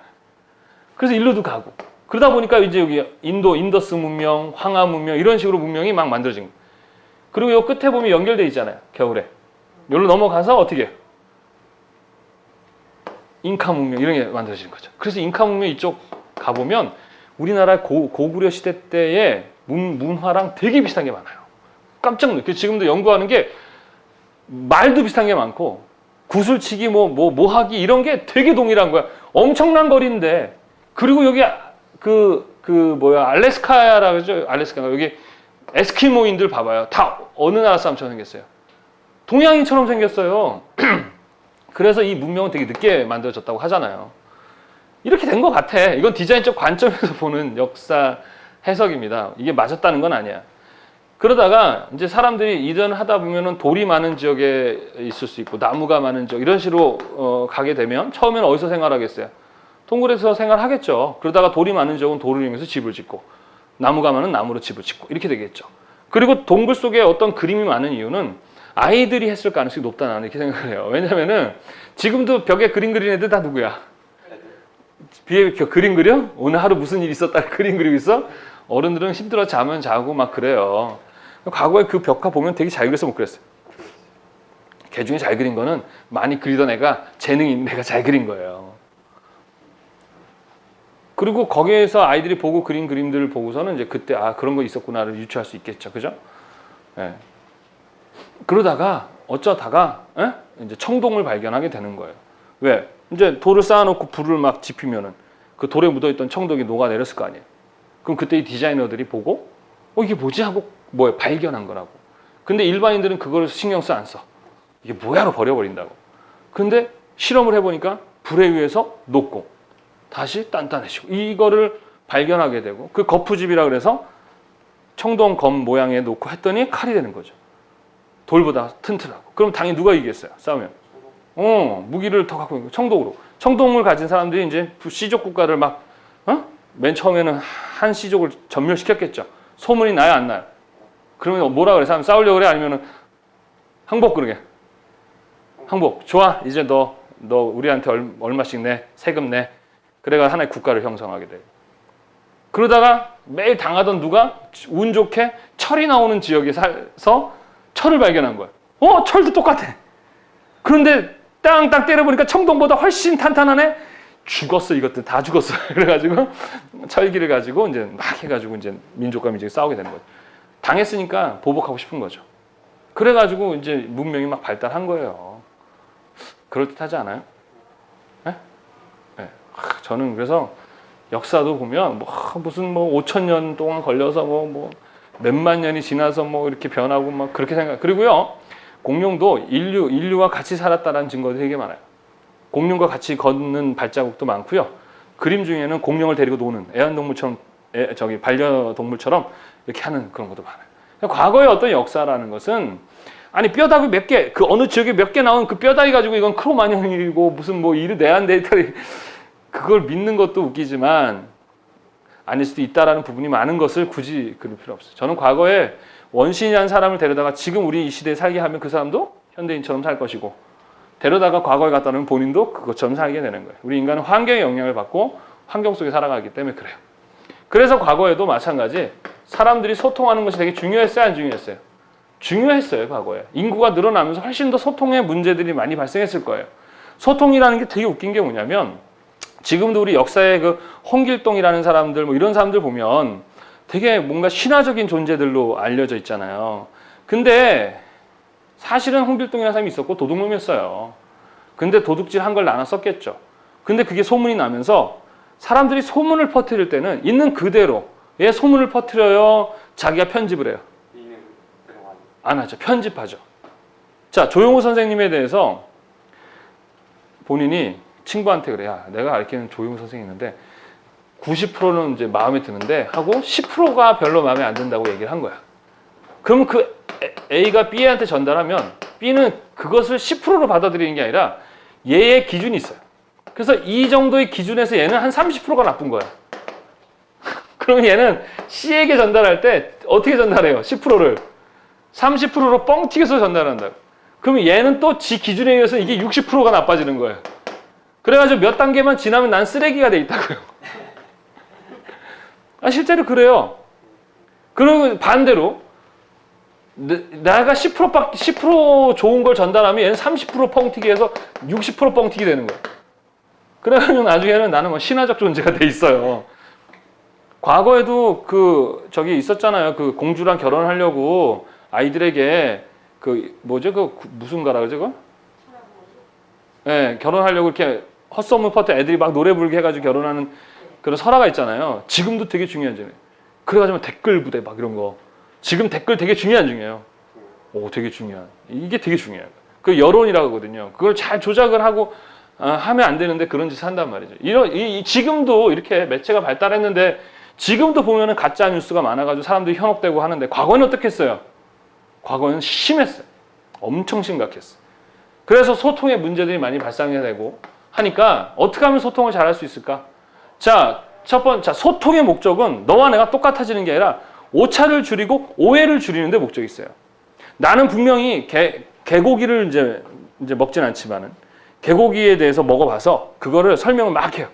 Speaker 1: 그래서 일로도 가고. 그러다 보니까 이제 여기 인더스 문명, 황하 문명 이런 식으로 문명이 막 만들어진 거예요. 그리고 요 끝에 보면 연결돼 있잖아요. 겨울에. 여기로 넘어가서 어떻게 해요? 잉카 문명 이런 게 만들어지는 거죠. 그래서 잉카 문명 이쪽 가보면 우리나라 고구려 시대 때의 문화랑 되게 비슷한 게 많아요. 깜짝 놀라요. 지금도 연구하는 게 말도 비슷한 게 많고 구슬치기 뭐 하기 이런 게 되게 동일한 거야. 엄청난 거리인데 그리고 여기 알래스카라 그러죠? 알래스카가 여기 에스키모인들 봐봐요. 다 어느 나라 사람처럼 생겼어요. 동양인처럼 생겼어요. 그래서 이 문명은 되게 늦게 만들어졌다고 하잖아요. 이렇게 된 것 같아. 이건 디자인적 관점에서 보는 역사 해석입니다. 이게 맞았다는 건 아니야. 그러다가 이제 사람들이 이전을 하다 보면은 돌이 많은 지역에 있을 수 있고 나무가 많은 지역 이런 식으로 가게 되면 처음에는 어디서 생활하겠어요? 동굴에서 생활하겠죠. 그러다가 돌이 많은 지역은 돌을 이용해서 집을 짓고 나무가 많은 나무로 집을 짓고 이렇게 되겠죠. 그리고 동굴 속에 어떤 그림이 많은 이유는 아이들이 했을 가능성이 높다 나는 이렇게 생각을 해요. 왜냐면은 지금도 벽에 그림 그리는 애들 다 누구야? 비에 그림 그려? 오늘 하루 무슨 일이 있었다 그림 그리고 있어? 어른들은 힘들어 자면 자고 막 그래요. 과거에 그 벽화 보면 되게 잘 그려서 못 그렸어요. 걔 중에 잘 그린 거는 많이 그리던 애가 재능이 있는 애가 잘 그린 거예요. 그리고 거기에서 아이들이 보고 그린 그림들을 보고서는 이제 그때 그런 거 있었구나를 유추할 수 있겠죠. 그죠? 예. 그러다가 어쩌다가 이제 청동을 발견하게 되는 거예요. 왜? 이제 돌을 쌓아놓고 불을 막 지피면은 그 돌에 묻어있던 청동이 녹아내렸을 거 아니에요. 그럼 그때 이 디자이너들이 보고 이게 뭐지 하고 발견한 거라고. 근데 일반인들은 그걸 신경 안 써. 이게 뭐야로 버려버린다고. 근데 실험을 해보니까 불에 의해서 녹고 다시 단단해지고 이거를 발견하게 되고 그 거푸집이라 그래서 청동 검 모양에 놓고 했더니 칼이 되는 거죠. 돌보다 튼튼하고. 그럼 당연히 누가 이기겠어요? 싸우면. 무기를 더 갖고 있는 청동으로. 청동을 가진 사람들이 이제 시족 국가를 맨 처음에는 한 시족을 전멸시켰겠죠. 소문이 나요, 안 나요? 그러면 뭐라 그래? 사람 싸우려고 그래? 아니면은 항복 그러게. 항복. 좋아. 이제 너 우리한테 얼마씩 내. 세금 내. 그래가 하나의 국가를 형성하게 돼. 그러다가 매일 당하던 누가 운 좋게 철이 나오는 지역에 살서 철을 발견한 거야. 철도 똑같아. 그런데 땅 때려보니까 청동보다 훨씬 탄탄하네. 죽었어. 이것들 다 죽었어. 그래가지고 철기를 가지고 이제 막 해가지고 이제 민족과 민족이 싸우게 되는 거죠. 당했으니까 보복하고 싶은 거죠. 그래가지고 이제 문명이 막 발달한 거예요. 그럴듯하지 않아요? 네? 네. 저는 그래서 역사도 보면 무슨 5,000년 동안 걸려서 몇만 년이 지나서 이렇게 변하고 막 그렇게 생각. 그리고요 공룡도 인류와 같이 살았다는 증거들이 되게 많아요. 공룡과 같이 걷는 발자국도 많고요. 그림 중에는 공룡을 데리고 노는 애완동물처럼 반려동물처럼 이렇게 하는 그런 것도 많아요. 과거의 어떤 역사라는 것은 뼈다귀 몇 개, 그 어느 지역에 몇 개 나온 그 뼈다귀 가지고 이건 크로마뇽이고 무슨 이르 네안데르탈이 그걸 믿는 것도 웃기지만 아닐 수도 있다라는 부분이 많은 것을 굳이 그럴 필요 없어요. 저는 과거에 원시인이라는 사람을 데려다가 지금 우리 이 시대에 살게 하면 그 사람도 현대인처럼 살 것이고 데려다가 과거에 갔다 오면 본인도 그것처럼 살게 되는 거예요. 우리 인간은 환경의 영향을 받고 환경 속에 살아가기 때문에 그래요. 그래서 과거에도 마찬가지 사람들이 소통하는 것이 되게 중요했어요, 안 중요했어요? 중요했어요, 과거에. 인구가 늘어나면서 훨씬 더 소통의 문제들이 많이 발생했을 거예요. 소통이라는 게 되게 웃긴 게 뭐냐면 지금도 우리 역사에 그 홍길동이라는 사람들 뭐 이런 사람들 보면 되게 뭔가 신화적인 존재들로 알려져 있잖아요. 근데 사실은 홍길동이라는 사람이 있었고 도둑놈이었어요. 근데 도둑질 한 걸 나눠 썼겠죠. 근데 그게 소문이 나면서 사람들이 소문을 퍼뜨릴 때는 있는 그대로 예, 소문을 퍼뜨려요? 자기가 편집을 해요?
Speaker 2: 있는 그런 거
Speaker 1: 안 하죠. 편집하죠. 자, 조용호 선생님에 대해서 본인이 친구한테 그래. 야, 내가 알기로는 조용호 선생이 있는데 90%는 이제 마음에 드는데 하고 10%가 별로 마음에 안 든다고 얘기를 한 거야. 그럼 그 A가 B한테 전달하면 B는 그것을 10%로 받아들이는 게 아니라 얘의 기준이 있어요. 그래서 이 정도의 기준에서 얘는 한 30%가 나쁜 거야. 그럼 얘는 C에게 전달할 때 어떻게 전달해요? 10%를 30%로 뻥 튀겨서 전달한다. 그럼 얘는 또 지 기준에 의해서 이게 60%가 나빠지는 거예요. 그래가지고 몇 단계만 지나면 난 쓰레기가 돼 있다고요. 아, 실제로 그래요. 그러면 반대로 내가 10% 좋은 걸 전달하면 얘는 30% 뻥튀기 해서 60% 뻥튀기 되는 거예요. 그래가지고 나중에는 나는 뭐 신화적 존재가 돼 있어요. 과거에도 그 저기 있었잖아요. 그 공주랑 결혼하려고 아이들에게 그 뭐죠? 그 무슨 가라 그러죠? 그거? 네, 결혼하려고 이렇게 헛소문 퍼트 애들이 막 노래 부르게 해가지고 결혼하는 그런 설화가 있잖아요. 지금도 되게 중요하잖아요. 그래가지고 댓글 부대 막 이런 거. 지금 댓글 되게 중요해요. 오, 되게 중요한. 이게 되게 중요해요. 그 여론이라고 하거든요. 그걸 잘 조작을 하고 하면 안 되는데 그런 짓을 한단 말이죠. 지금도 이렇게 매체가 발달했는데 지금도 보면은 가짜 뉴스가 많아가지고 사람들이 현혹되고 하는데 과거는 어떻게 했어요? 과거는 심했어요. 엄청 심각했어요. 그래서 소통의 문제들이 많이 발생해야 되고 하니까 어떻게 하면 소통을 잘할 수 있을까? 자, 첫 번째, 소통의 목적은 너와 내가 똑같아지는 게 아니라 오차를 줄이고 오해를 줄이는 데 목적이 있어요. 나는 분명히 개고기를 이제 먹진 않지만은 개고기에 대해서 먹어봐서 그거를 설명을 막 해요.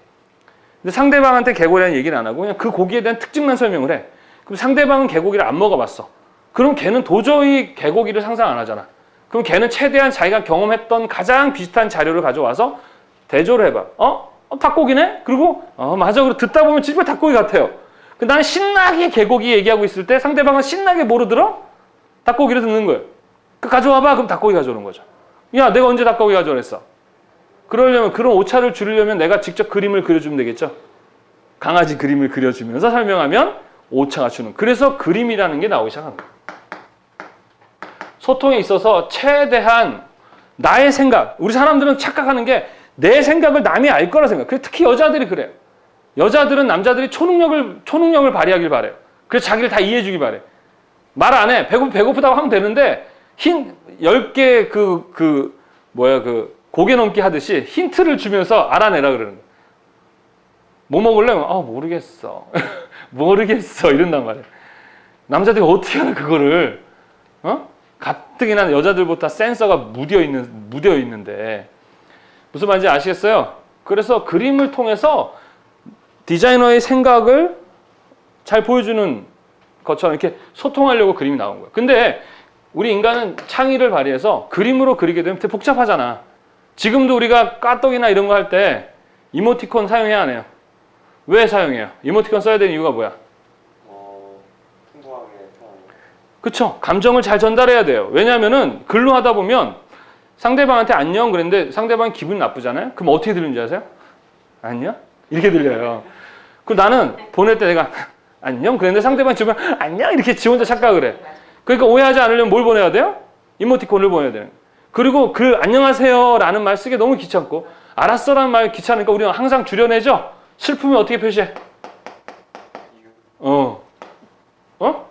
Speaker 1: 근데 상대방한테 개고기에 대한 얘기는 안 하고 그냥 그 고기에 대한 특징만 설명을 해. 그럼 상대방은 개고기를 안 먹어봤어. 그럼 걔는 도저히 개고기를 상상 안 하잖아. 그럼 걔는 최대한 자기가 경험했던 가장 비슷한 자료를 가져와서 대조를 해봐. 닭고기네? 그리고 맞아. 그리고 듣다 보면 진짜 닭고기 같아요. 나는 신나게 개고기 얘기하고 있을 때 상대방은 신나게 뭐로 들어? 닭고기를 듣는 거예요. 그 가져와봐. 그럼 닭고기 가져오는 거죠. 야, 내가 언제 닭고기 가져오랬어? 그러려면 그런 오차를 줄이려면 내가 직접 그림을 그려주면 되겠죠. 강아지 그림을 그려주면서 설명하면 오차가 주는. 그래서 그림이라는 게 나오기 시작한 거예요. 소통에 있어서 최대한 나의 생각. 우리 사람들은 착각하는 게 내 생각을 남이 알 거라 생각. 특히 여자들이 그래요. 여자들은 남자들이 초능력을 발휘하길 바래요. 그래서 자기를 다 이해해주길 바래. 말 안 해. 배고프다고 하면 되는데 10개 고개 넘기 하듯이 힌트를 주면서 알아내라 그러는 거야. 뭐 먹을래? 모르겠어. 모르겠어. 이런단 말이야. 남자들이 어떻게 하나 그거를 가뜩이나 여자들보다 센서가 무뎌 있는데 무슨 말인지 아시겠어요? 그래서 그림을 통해서 디자이너의 생각을 잘 보여주는 것처럼 이렇게 소통하려고 그림이 나온 거예요. 근데 우리 인간은 창의를 발휘해서 그림으로 그리게 되면 되게 복잡하잖아. 지금도 우리가 까똑이나 이런 거 할 때 이모티콘 사용해야 하네요. 왜 사용해요? 이모티콘 써야 되는 이유가 뭐야?
Speaker 2: 풍부하게 표현.
Speaker 1: 그쵸? 감정을 잘 전달해야 돼요. 왜냐하면은 글로 하다 보면 상대방한테 안녕 그랬는데 상대방이 기분이 나쁘잖아요? 그럼 어떻게 들리는지 아세요? 안녕? 이렇게 들려요. 그럼 나는 보낼 때 내가 안녕 그랬는데 상대방이 주면 안녕 이렇게 지 혼자 착각을 해. 그러니까 오해하지 않으려면 뭘 보내야 돼요? 이모티콘을 보내야 돼요. 그리고 그 안녕하세요 라는 말 쓰기 너무 귀찮고 알았어 라는 말 귀찮으니까 우리는 항상 줄여내죠? 슬프면 어떻게 표시해?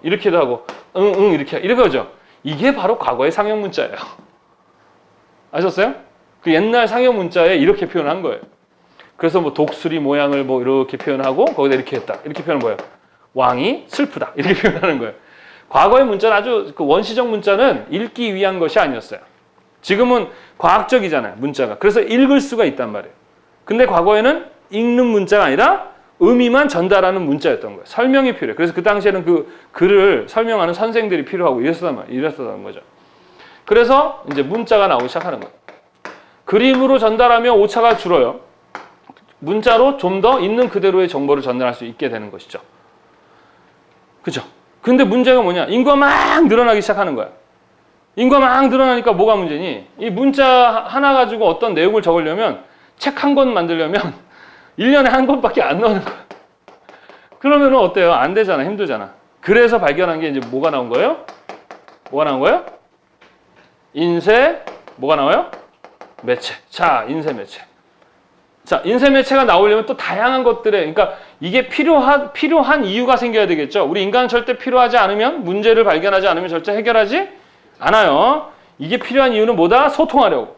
Speaker 1: 이렇게도 하고 응 이렇게 하죠. 이게 바로 과거의 상형 문자예요. 아셨어요? 그 옛날 상형 문자에 이렇게 표현한 거예요. 그래서 뭐 독수리 모양을 뭐 이렇게 표현하고 거기다 이렇게 했다. 이렇게 표현은 뭐예요? 왕이 슬프다. 이렇게 표현하는 거예요. 과거의 문자는 아주 그 원시적 문자는 읽기 위한 것이 아니었어요. 지금은 과학적이잖아요, 문자가. 그래서 읽을 수가 있단 말이에요. 근데 과거에는 읽는 문자가 아니라 의미만 전달하는 문자였던 거예요. 설명이 필요해. 그래서 그 당시에는 그 글을 설명하는 선생들이 필요하고 이랬었던 거죠. 그래서 이제 문자가 나오기 시작하는 거예요. 그림으로 전달하면 오차가 줄어요. 문자로 좀 더 있는 그대로의 정보를 전달할 수 있게 되는 것이죠. 그죠? 근데 문제가 뭐냐? 인구가 막 늘어나기 시작하는 거야. 인구가 막 늘어나니까 뭐가 문제니? 이 문자 하나 가지고 어떤 내용을 적으려면 책 한 권 만들려면 1년에 한 권밖에 안 나오는 거야. 그러면 어때요? 안 되잖아. 힘들잖아. 그래서 발견한 게 이제 뭐가 나온 거예요? 뭐가 나온 거예요? 인쇄, 뭐가 나와요? 매체. 자, 인쇄 매체. 자, 인쇄 매체가 나오려면 또 다양한 것들에, 그러니까 이게 필요한 이유가 생겨야 되겠죠. 우리 인간은 절대 필요하지 않으면, 문제를 발견하지 않으면 절대 해결하지 않아요. 이게 필요한 이유는 뭐다? 소통하려고.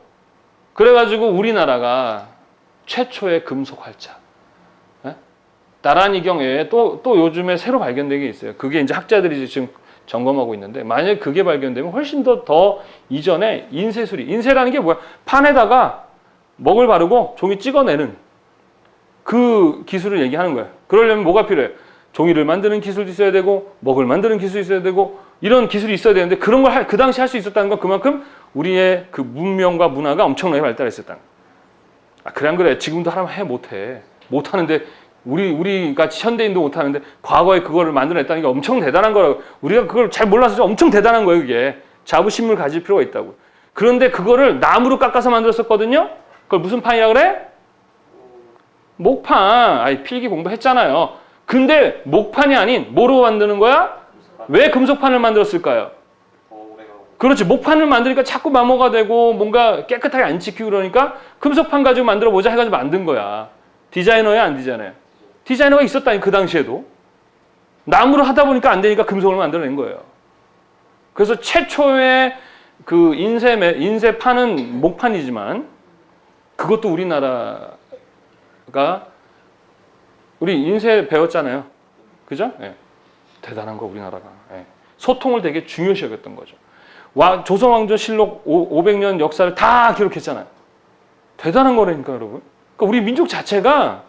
Speaker 1: 그래가지고 우리나라가 최초의 금속 활자. 나란히 경에 또 요즘에 새로 발견된 게 있어요. 그게 이제 학자들이 지금 점검하고 있는데, 만약에 그게 발견되면 훨씬 더 이전에 인쇄술이, 인쇄라는 게 뭐야? 판에다가 먹을 바르고 종이 찍어내는 그 기술을 얘기하는 거예요. 그러려면 뭐가 필요해요? 종이를 만드는 기술도 있어야 되고, 먹을 만드는 기술이 있어야 되고, 이런 기술이 있어야 되는데, 그런 걸 그 당시 할 수 있었다는 건 그만큼 우리의 그 문명과 문화가 엄청나게 발달했었다는 거예요. 아, 그래 안 그래? 지금도 하라면 못해. 못하는데, 우리 같이 현대인도 못하는데, 과거에 그거를 만들어냈다는 게 엄청 대단한 거라고. 우리가 그걸 잘 몰라서 엄청 대단한 거예요, 그게. 자부심을 가질 필요가 있다고. 그런데 그거를 나무로 깎아서 만들었었거든요? 그걸 무슨 판이라 그래? 목판. 아니, 필기 공부했잖아요. 근데 목판이 아닌 뭐로 만드는 거야? 왜 금속판을 만들었을까요? 그렇지. 목판을 만드니까 자꾸 마모가 되고 뭔가 깨끗하게 안 지키고 그러니까 금속판 가지고 만들어 보자 해가지고 만든 거야. 디자이너야, 안 디자이너야? 디자이너가 있었다니, 그 당시에도. 나무로 하다 보니까 안 되니까 금속을 만들어낸 거예요. 그래서 최초의 그 인쇄판은 목판이지만 그것도 우리나라가, 우리 인쇄 배웠잖아요. 그죠? 네. 대단한 거, 우리나라가. 네. 소통을 되게 중요시 여겼던 거죠. 조선왕조실록 500년 역사를 다 기록했잖아요. 대단한 거라니까, 여러분. 그러니까 우리 민족 자체가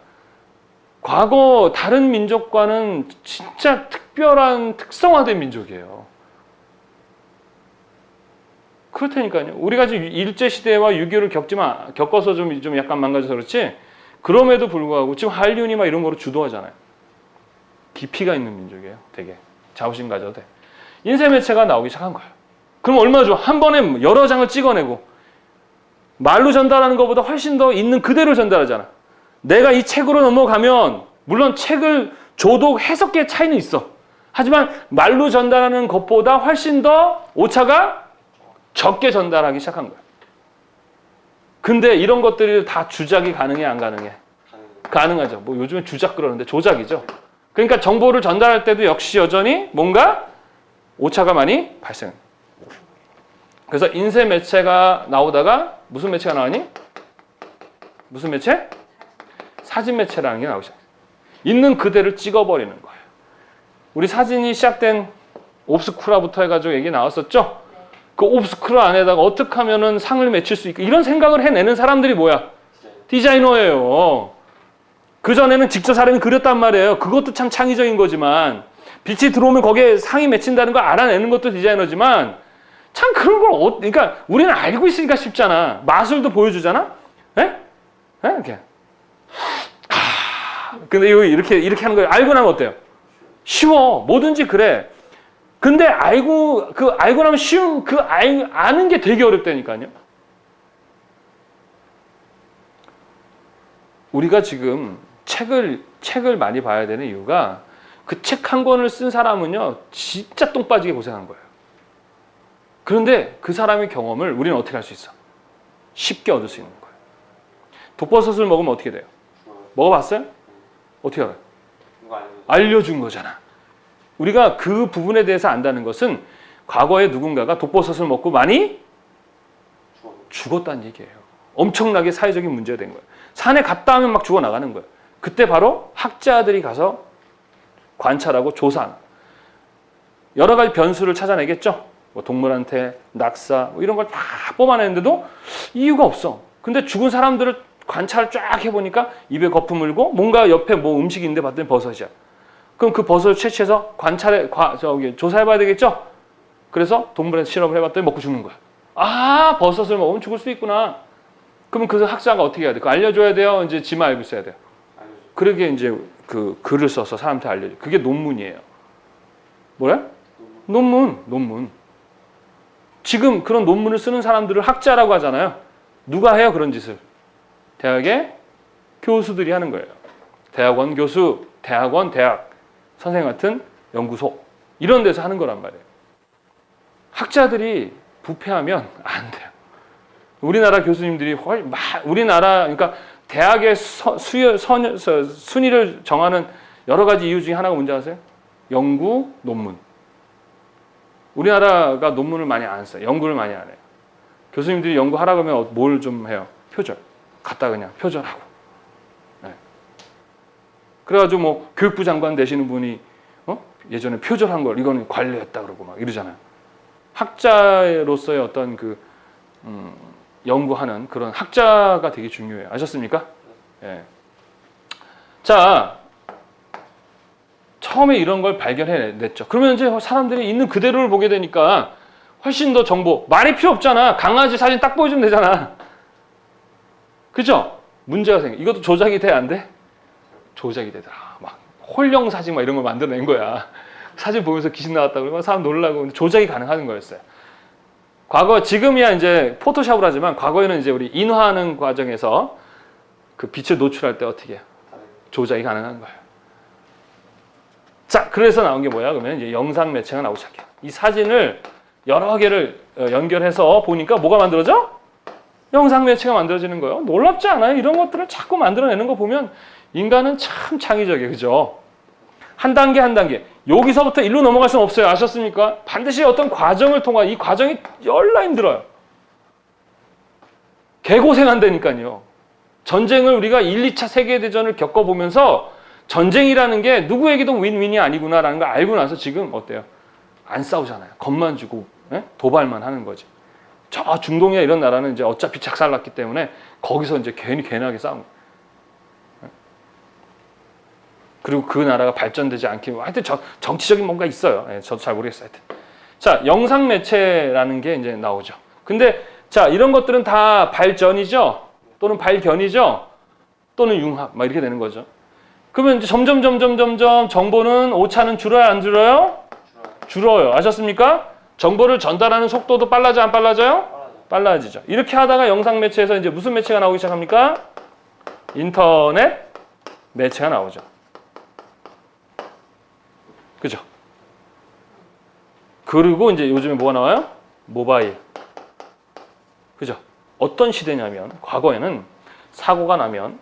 Speaker 1: 과거 다른 민족과는 진짜 특별한 특성화된 민족이에요. 그렇다니까요. 우리가 지금 일제시대와 6.25를 겪어서 좀 약간 망가져서 그렇지, 그럼에도 불구하고 지금 한류니 막 이런 거로 주도하잖아요. 깊이가 있는 민족이에요. 되게. 자부심 가져도 돼. 인쇄 매체가 나오기 시작한 거예요. 그럼 얼마 죠? 한 번에 여러 장을 찍어내고 말로 전달하는 것보다 훨씬 더 있는 그대로 전달하잖아. 내가 이 책으로 넘어가면 물론 책을 조독 해석의 차이는 있어. 하지만 말로 전달하는 것보다 훨씬 더 오차가 적게 전달하기 시작한 거야. 근데 이런 것들이 다 주작이 가능해, 안 가능해? 가능하죠. 뭐 요즘에 주작 그러는데 조작이죠. 그러니까 정보를 전달할 때도 역시 여전히 뭔가 오차가 많이 발생합니다. 그래서 인쇄 매체가 나오다가 무슨 매체가 나오니? 무슨 매체? 사진 매체라는 게 나오기 시작해요. 있는 그대로 찍어버리는 거예요. 우리 사진이 시작된 옵스쿠라부터 해가지고 얘기 나왔었죠? 그 옵스쿠라 안에다가 어떻게 하면은 상을 맺힐 수 있고, 이런 생각을 해내는 사람들이 뭐야? 디자이너예요. 그전에는 직접 사람이 그렸단 말이에요. 그것도 참 창의적인 거지만, 빛이 들어오면 거기에 상이 맺힌다는 걸 알아내는 것도 디자이너지만, 참 그런 걸, 그러니까 우리는 알고 있으니까 쉽잖아. 마술도 보여주잖아? 예? 예? 이렇게. 근데 이거 이렇게 하는 거예요. 알고 나면 어때요? 쉬워. 뭐든지 그래. 근데 알고 나면 쉬운, 아는 게 되게 어렵다니까요. 우리가 지금 책을 많이 봐야 되는 이유가, 그 책 한 권을 쓴 사람은요, 진짜 똥 빠지게 고생한 거예요. 그런데 그 사람의 경험을 우리는 어떻게 할 수 있어? 쉽게 얻을 수 있는 거예요. 독버섯을 먹으면 어떻게 돼요? 먹어봤어요? 어떻게 알아요? 알려준 거잖아. 우리가 그 부분에 대해서 안다는 것은 과거에 누군가가 독버섯을 먹고 많이 죽었다는 얘기예요. 엄청나게 사회적인 문제가 된 거예요. 산에 갔다 하면 막 죽어나가는 거예요. 그때 바로 학자들이 가서 관찰하고 조사하는, 여러 가지 변수를 찾아내겠죠. 뭐 동물한테 낙사 뭐 이런 걸 다 뽑아내는데도 이유가 없어. 근데 죽은 사람들을 관찰을 쫙 해보니까 입에 거품 물고 뭔가 옆에 뭐 음식이 있는데 봤더니 버섯이야. 그럼 그 버섯을 채취해서 조사해봐야 되겠죠? 그래서 동물에 실험을 해봤더니 먹고 죽는 거야. 아, 버섯을 먹으면 죽을 수 있구나. 그러면 그 학자가 어떻게 해야 돼? 그거 알려줘야 돼요? 이제 지만 알고 있어야 돼요?
Speaker 2: 알려줘.
Speaker 1: 그러게 이제 그 글을 써서 사람한테 알려줘. 그게 논문이에요. 뭐래? 논문. 지금 그런 논문을 쓰는 사람들을 학자라고 하잖아요. 누가 해요, 그런 짓을? 대학의 교수들이 하는 거예요. 대학원 교수, 대학원, 대학, 선생님 같은 연구소 이런 데서 하는 거란 말이에요. 학자들이 부패하면 안 돼요. 우리나라 교수님들이 우리나라 그러니까 대학의 순위를 정하는 여러 가지 이유 중에 하나가 뭔지 아세요? 연구, 논문. 우리나라가 논문을 많이 안 써요. 연구를 많이 안 해요. 교수님들이 연구하라 그러면 뭘 좀 해요? 표절. 갖다 그냥 표절하고. 네. 그래가지고 뭐 교육부 장관 되시는 분이 예전에 표절한 걸 이거는 관리했다 그러고 막 이러잖아요. 학자로서의 어떤 연구하는 그런 학자가 되게 중요해요. 아셨습니까? 예. 자, 처음에 이런 걸 발견해냈죠. 그러면 이제 사람들이 있는 그대로를 보게 되니까 훨씬 더 정보, 말이 필요 없잖아. 강아지 사진 딱 보여주면 되잖아. 그죠? 문제가 생겨. 이것도 조작이 돼, 안 돼? 조작이 되더라. 막 홀령 사진 막 이런 걸 만들어낸 거야. 사진 보면서 귀신 나왔다 그러면 사람 놀라고 조작이 가능한 거였어요. 지금이야 이제 포토샵을 하지만 과거에는 이제 우리 인화하는 과정에서 그 빛을 노출할 때 어떻게 해요? 조작이 가능한 거예요. 자, 그래서 나온 게 뭐야? 그러면 이제 영상 매체가 나오기 시작해요. 이 사진을 여러 개를 연결해서 보니까 뭐가 만들어져? 영상 매체가 만들어지는 거예요. 놀랍지 않아요? 이런 것들을 자꾸 만들어내는 거 보면 인간은 참 창의적이에요. 그죠? 한 단계 한 단계. 여기서부터 일로 넘어갈 수는 없어요. 아셨습니까? 반드시 어떤 과정을 통한 이 과정이 열나 힘들어요. 개고생한다니까요. 전쟁을 우리가 1, 2차 세계대전을 겪어보면서 전쟁이라는 게 누구에게도 윈윈이 아니구나라는 걸 알고 나서 지금 어때요? 안 싸우잖아요. 겁만 주고 도발만 하는 거지. 저 중동이나 이런 나라는 이제 어차피 작살났기 때문에 거기서 이제 괜하게 싸운 거예요. 그리고 그 나라가 발전되지 않게 하여튼 정치적인 뭔가 있어요. 저도 잘 모르겠어요. 하여튼. 자, 영상 매체라는 게 이제 나오죠. 근데 자, 이런 것들은 다 발전이죠. 또는 발견이죠. 또는 융합 막 이렇게 되는 거죠. 그러면 이제 점점 정보는 오차는 줄어요, 안 줄어요? 줄어요. 아셨습니까? 정보를 전달하는 속도도 빨라져, 안 빨라져요? 빨라지죠. 이렇게 하다가 영상 매체에서 이제 무슨 매체가 나오기 시작합니까? 인터넷 매체가 나오죠. 그죠? 그리고 이제 요즘에 뭐가 나와요? 모바일. 그죠? 어떤 시대냐면 과거에는 사고가 나면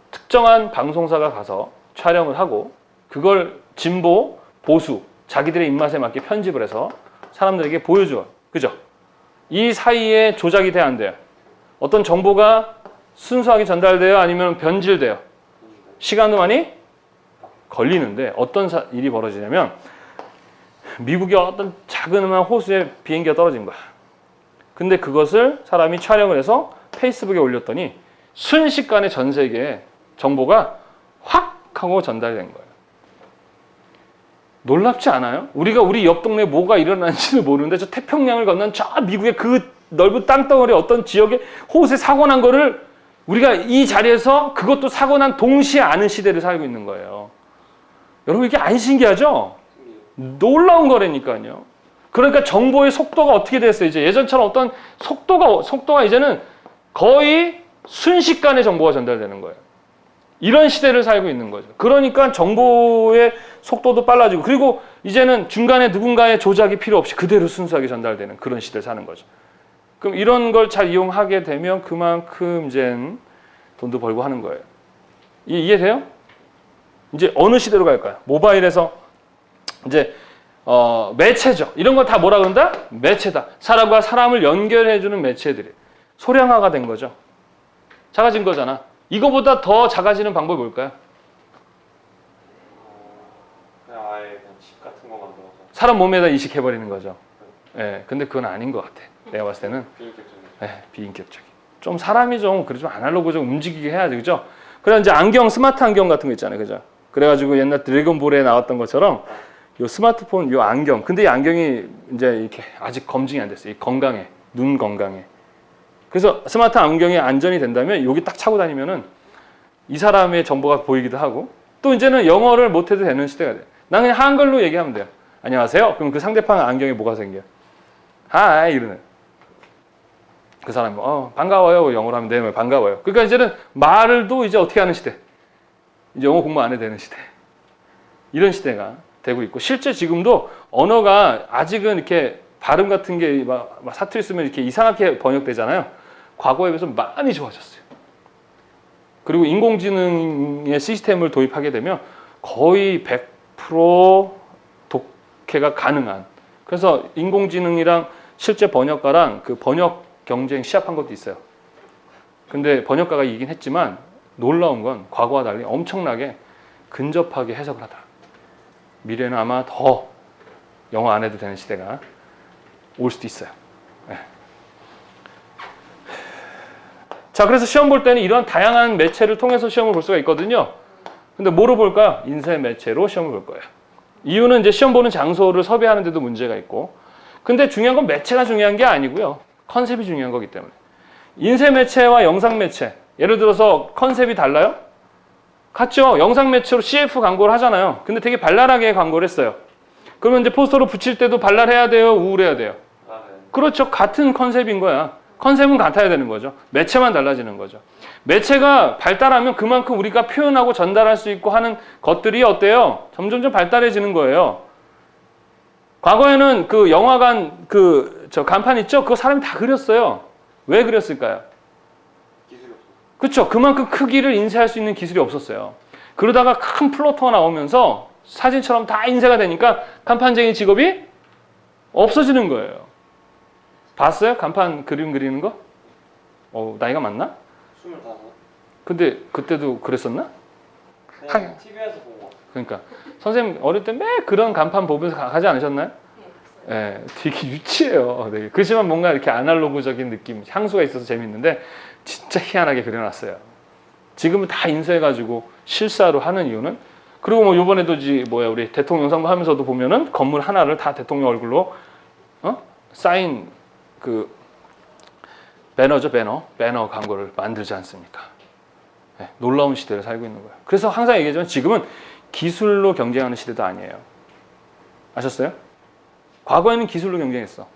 Speaker 1: 특정한 방송사가 가서 촬영을 하고 그걸 진보, 보수, 자기들의 입맛에 맞게 편집을 해서 사람들에게 보여줘요. 그죠? 이 사이에 조작이 돼야 안 돼요? 어떤 정보가 순수하게 전달돼요? 아니면 변질돼요? 시간도 많이 걸리는데 어떤 일이 벌어지냐면 미국의 어떤 자그마한 호수에 비행기가 떨어진 거야. 근데 그것을 사람이 촬영을 해서 페이스북에 올렸더니 순식간에 전 세계에 정보가 확 하고 전달된 거예요. 놀랍지 않아요? 우리가 우리 옆 동네에 뭐가 일어나는지도 모르는데 저 태평양을 건넌 저 미국의 그 넓은 땅덩어리 어떤 지역에 호수에 사고 난 거를 우리가 이 자리에서 그것도 사고 난 동시에 아는 시대를 살고 있는 거예요. 여러분 이게 안 신기하죠? 놀라운 거라니까요. 그러니까 정보의 속도가 어떻게 됐어요? 이제 예전처럼 어떤 속도가 이제는 거의 순식간에 정보가 전달되는 거예요. 이런 시대를 살고 있는 거죠. 그러니까 정보의 속도도 빨라지고 그리고 이제는 중간에 누군가의 조작이 필요 없이 그대로 순수하게 전달되는 그런 시대를 사는 거죠. 그럼 이런 걸 잘 이용하게 되면 그만큼 이제는 돈도 벌고 하는 거예요. 이해돼요? 이제 어느 시대로 갈까요? 모바일에서 이제 매체죠. 이런 걸 다 뭐라 그런다? 매체다. 사람과 사람을 연결해주는 매체들이 소량화가 된 거죠. 작아진 거잖아. 이거보다 더 작아지는 방법이 뭘까요?
Speaker 2: 그냥 아예 그냥 칩 같은 거 만들어서
Speaker 1: 사람 몸에다 이식해버리는 거죠. 예, 근데 그건 아닌 것 같아. 내가 봤을 때는
Speaker 2: 비인격적인.
Speaker 1: 비인격적인. 좀 사람이 좀 그래 좀 아날로그 좀 움직이게 해야지, 그죠? 그래 이제 안경, 스마트 안경 같은 거 있잖아요, 그죠? 그래가지고 옛날 드래곤볼에 나왔던 것처럼 요 스마트폰, 요 안경. 근데 이 안경이 이제 이렇게 아직 검증이 안 됐어요. 이 건강에, 눈 건강에. 그래서 스마트 안경이 안전이 된다면 여기 딱 차고 다니면은 이 사람의 정보가 보이기도 하고 또 이제는 영어를 못해도 되는 시대가 돼요. 난 그냥 한글로 얘기하면 돼요. 안녕하세요. 그럼 그 상대방 안경에 뭐가 생겨요? 하이 이러는. 그 사람이 반가워요. 영어로 하면 네, 반가워요. 그러니까 이제는 말도 이제 어떻게 하는 시대. 이제 영어 공부 안 해도 되는 시대. 이런 시대가 되고 있고 실제 지금도 언어가 아직은 이렇게 발음 같은 게 막 사투리 쓰면 이렇게 이상하게 번역되잖아요. 과거에 비해서 많이 좋아졌어요. 그리고 인공지능의 시스템을 도입하게 되면 거의 100% 독해가 가능한. 그래서 인공지능이랑 실제 번역가랑 그 번역 경쟁 시합한 것도 있어요. 근데 번역가가 이기긴 했지만 놀라운 건 과거와 달리 엄청나게 근접하게 해석을 하더라. 미래는 아마 더 영어 안 해도 되는 시대가 올 수도 있어요. 네. 자, 그래서 시험 볼 때는 이런 다양한 매체를 통해서 시험을 볼 수가 있거든요. 근데 뭐로 볼까요? 인쇄 매체로 시험을 볼 거예요. 이유는 이제 시험 보는 장소를 섭외하는 데도 문제가 있고 근데 중요한 건 매체가 중요한 게 아니고요. 컨셉이 중요한 거기 때문에. 인쇄 매체와 영상 매체. 예를 들어서 컨셉이 달라요? 같죠? 영상 매체로 CF 광고를 하잖아요. 근데 되게 발랄하게 광고를 했어요. 그러면 이제 포스터로 붙일 때도 발랄해야 돼요? 우울해야 돼요? 그렇죠. 같은 컨셉인 거야. 컨셉은 같아야 되는 거죠. 매체만 달라지는 거죠. 매체가 발달하면 그만큼 우리가 표현하고 전달할 수 있고 하는 것들이 어때요? 점점 발달해지는 거예요. 과거에는 그 영화관 저 간판 있죠? 그거 사람이 다 그렸어요. 왜 그렸을까요?
Speaker 2: 기술이 없어.
Speaker 1: 그렇죠. 그만큼 크기를 인쇄할 수 있는 기술이 없었어요. 그러다가 큰 플로터가 나오면서 사진처럼 다 인쇄가 되니까 간판쟁이 직업이 없어지는 거예요. 봤어요? 간판 그림 그리는 거? 나이가 많나?
Speaker 2: 25.
Speaker 1: 근데 그때도 그랬었나?
Speaker 2: 그냥 TV에서 본 거.
Speaker 1: 그러니까 선생님 어릴 때 매 그런 간판 보면서 가지 않으셨나요? 예, 되게 유치해요. 되게. 그렇지만 뭔가 이렇게 아날로그적인 느낌, 향수가 있어서 재밌는데 진짜 희한하게 그려놨어요. 지금은 다 인쇄해가지고 실사로 하는 이유는 그리고 뭐 이번에도 우리 대통령 영상도 하면서도 보면은 건물 하나를 다 대통령 얼굴로 사인 그 배너죠, 배너 광고를 만들지 않습니까? 네, 놀라운 시대를 살고 있는 거예요. 그래서 항상 얘기하지만 지금은 기술로 경쟁하는 시대도 아니에요. 아셨어요? 과거에는 기술로 경쟁했어.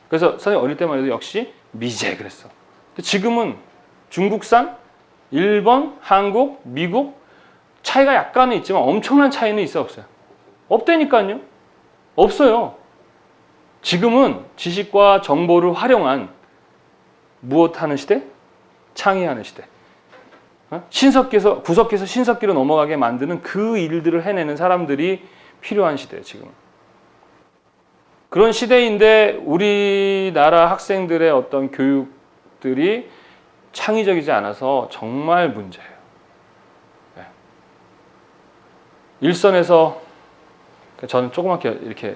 Speaker 1: 그래서 선생님 어릴 때만 해도 역시 미제 그랬어. 근데 지금은 중국산, 일본, 한국, 미국 차이가 약간은 있지만 엄청난 차이는 있어 없어요? 없다니까요. 없어요. 지금은 지식과 정보를 활용한 무엇하는 시대? 창의하는 시대. 구석기에서 신석기로 넘어가게 만드는 그 일들을 해내는 사람들이 필요한 시대예요, 지금은. 그런 시대인데 우리나라 학생들의 어떤 교육들이 창의적이지 않아서 정말 문제예요. 네. 일선에서 저는 조그맣게 이렇게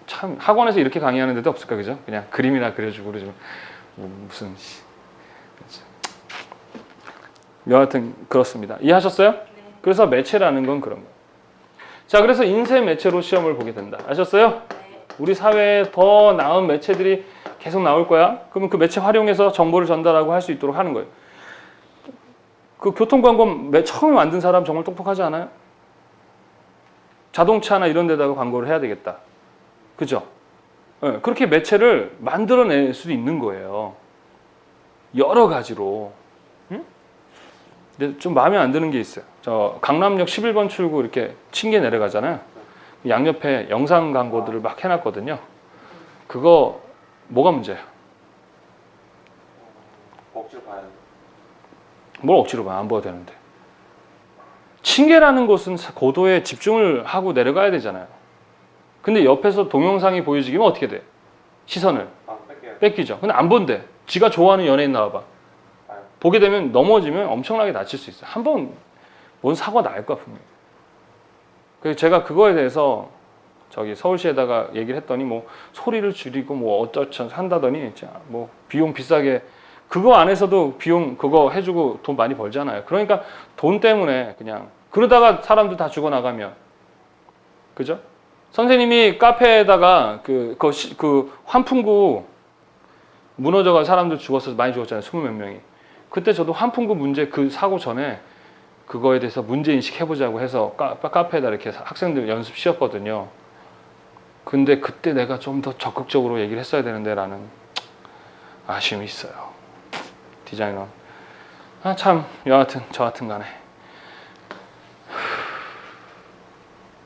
Speaker 1: 참 학원에서 이렇게 강의하는 데도 없을까, 그죠? 그냥 그림이나 그려주고 그러지만 무슨 여하튼 그렇습니다. 이해하셨어요? 네. 그래서 매체라는 건 그런 거예요. 자, 그래서 인쇄 매체로 시험을 보게 된다. 아셨어요? 네. 우리 사회에 더 나은 매체들이 계속 나올 거야. 그러면 그 매체 활용해서 정보를 전달하고 할 수 있도록 하는 거예요. 그 교통광고 처음에 만든 사람 정말 똑똑하지 않아요? 자동차나 이런 데다가 광고를 해야 되겠다. 그죠? 네, 그렇게 매체를 만들어낼 수도 있는 거예요. 여러 가지로. 응? 근데 좀 마음에 안 드는 게 있어요. 저 강남역 11번 출구 이렇게 층계 내려가잖아요. 양옆에 영상 광고들을 막 해놨거든요. 그거 뭐가 문제예요?
Speaker 2: 억지로 봐야 돼.
Speaker 1: 뭘 억지로 봐? 안 봐도 되는데. 층계라는 곳은 고도에 집중을 하고 내려가야 되잖아요. 근데 옆에서 동영상이 보여지기면 어떻게 돼? 시선을 뺏기죠. 근데 안 본대. 지가 좋아하는 연예인 나와봐. 보게 되면 넘어지면 엄청나게 다칠 수 있어요. 한번 뭔 사고가 날 거야 분명히. 그래서 제가 그거에 대해서 서울시에다가 얘기를 했더니 뭐 소리를 줄이고 뭐 어쩌고 한다더니 뭐 비용 비싸게 그거 안에서도 비용 그거 해주고 돈 많이 벌잖아요. 그러니까 돈 때문에 그냥 그러다가 사람들 다 죽어나가면 그죠? 선생님이 카페에다가 그 환풍구 무너져가 사람들 죽었어서 많이 죽었잖아요. 20몇 명이. 그때 저도 환풍구 문제 그 사고 전에 그거에 대해서 문제인식 해보자고 해서 카페에다 이렇게 학생들 연습 시켰거든요. 근데 그때 내가 좀 더 적극적으로 얘기를 했어야 되는데 라는 아쉬움이 있어요. 디자이너. 아, 참, 여하튼, 저하튼 간에.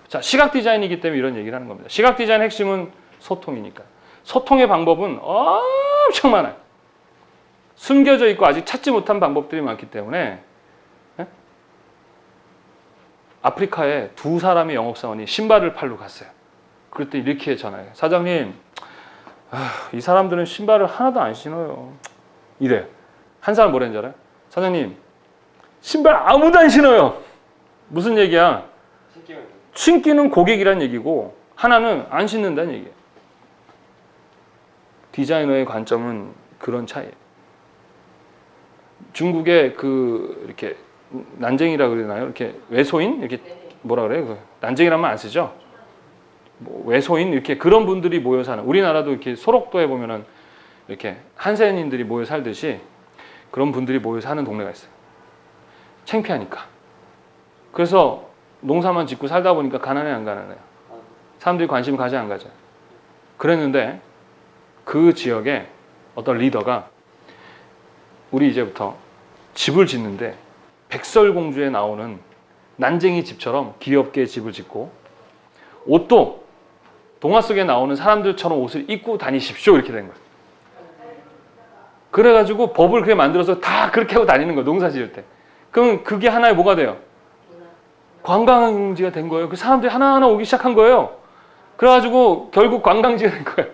Speaker 1: 자, 시각 디자인이기 때문에 이런 얘기를 하는 겁니다. 시각 디자인 핵심은 소통이니까. 소통의 방법은 엄청 많아요. 숨겨져 있고 아직 찾지 못한 방법들이 많기 때문에 아프리카에 두 사람의 영업사원이 신발을 팔러 갔어요. 그럴 때 이렇게 전화해요. 사장님, 이 사람들은 신발을 하나도 안 신어요. 이래요. 한 사람 뭐라는 줄 알아요? 사장님, 신발 아무도 안 신어요. 무슨 얘기야? 신기는 고객이란 얘기고 하나는 안 신는다는 얘기예요. 디자이너의 관점은 그런 차이예요. 중국의 이렇게 난쟁이라 그러나요? 이렇게 외소인? 이렇게 뭐라 그래요? 난쟁이란 말 안 쓰죠? 뭐 외소인? 이렇게 그런 분들이 모여 사는, 우리나라도 이렇게 소록도에 보면은 이렇게 한센인들이 모여 살듯이 그런 분들이 모여 사는 동네가 있어요. 창피하니까. 그래서 농사만 짓고 살다 보니까 가난해 안 가난해요? 사람들이 관심을 가지 안 가져요. 그랬는데 그 지역에 어떤 리더가 우리 이제부터 집을 짓는데 백설공주에 나오는 난쟁이 집처럼 귀엽게 집을 짓고 옷도 동화 속에 나오는 사람들처럼 옷을 입고 다니십시오 이렇게 된 거예요. 그래가지고 법을 그렇게 만들어서 다 그렇게 하고 다니는 거예요. 농사 지을 때. 그럼 그게 하나의 뭐가 돼요? 관광지가 된 거예요. 그 사람들이 하나하나 오기 시작한 거예요. 그래가지고 결국 관광지가 된 거예요.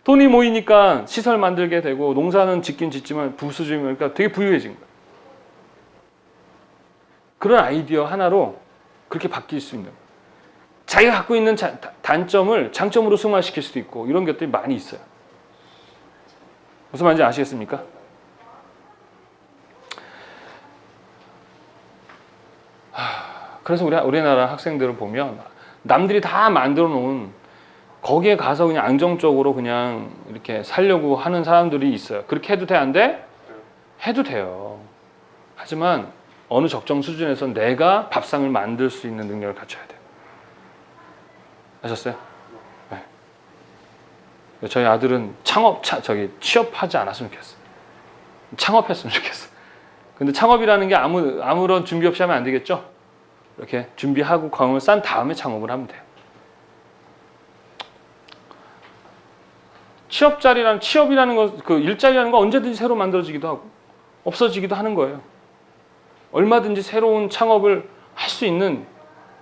Speaker 1: 돈이 모이니까 시설 만들게 되고 농사는 짓긴 짓지만 부수주의니까 되게 부유해진 거예요. 그런 아이디어 하나로 그렇게 바뀔 수 있는 거예요. 자기가 갖고 있는 단점을 장점으로 승화시킬 수도 있고 이런 것들이 많이 있어요. 무슨 말인지 아시겠습니까? 그래서 우리나라 학생들을 보면 남들이 다 만들어 놓은 거기에 가서 그냥 안정적으로 그냥 이렇게 살려고 하는 사람들이 있어요. 그렇게 해도 돼, 안 돼? 해도 돼요. 하지만 어느 적정 수준에서 내가 밥상을 만들 수 있는 능력을 갖춰야 돼요. 아셨어요? 네. 저희 아들은 취업하지 않았으면 좋겠어요. 창업했으면 좋겠어요. 근데 창업이라는 게 아무런 준비 없이 하면 안 되겠죠? 이렇게 준비하고 경험을 쌓은 다음에 창업을 하면 돼요. 취업이라는 거, 그 일자리라는 거 언제든지 새로 만들어지기도 하고 없어지기도 하는 거예요. 얼마든지 새로운 창업을 할 수 있는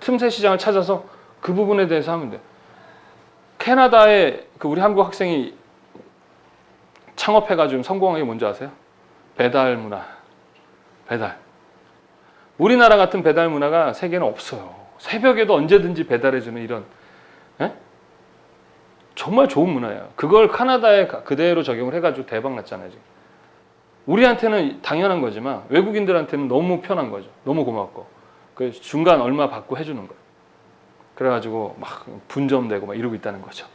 Speaker 1: 틈새 시장을 찾아서 그 부분에 대해서 하면 돼요. 캐나다에 우리 한국 학생이 창업해가지고 성공한 게 뭔지 아세요? 배달 문화. 배달. 우리나라 같은 배달 문화가 세계는 없어요. 새벽에도 언제든지 배달해주는 이런 정말 좋은 문화예요. 그걸 카나다에 그대로 적용을 해가지고 대박 났잖아요. 지금. 우리한테는 당연한 거지만 외국인들한테는 너무 편한 거죠. 너무 고맙고 그 중간 얼마 받고 해주는 거예요. 그래가지고 막 분점되고 막 이러고 있다는 거죠.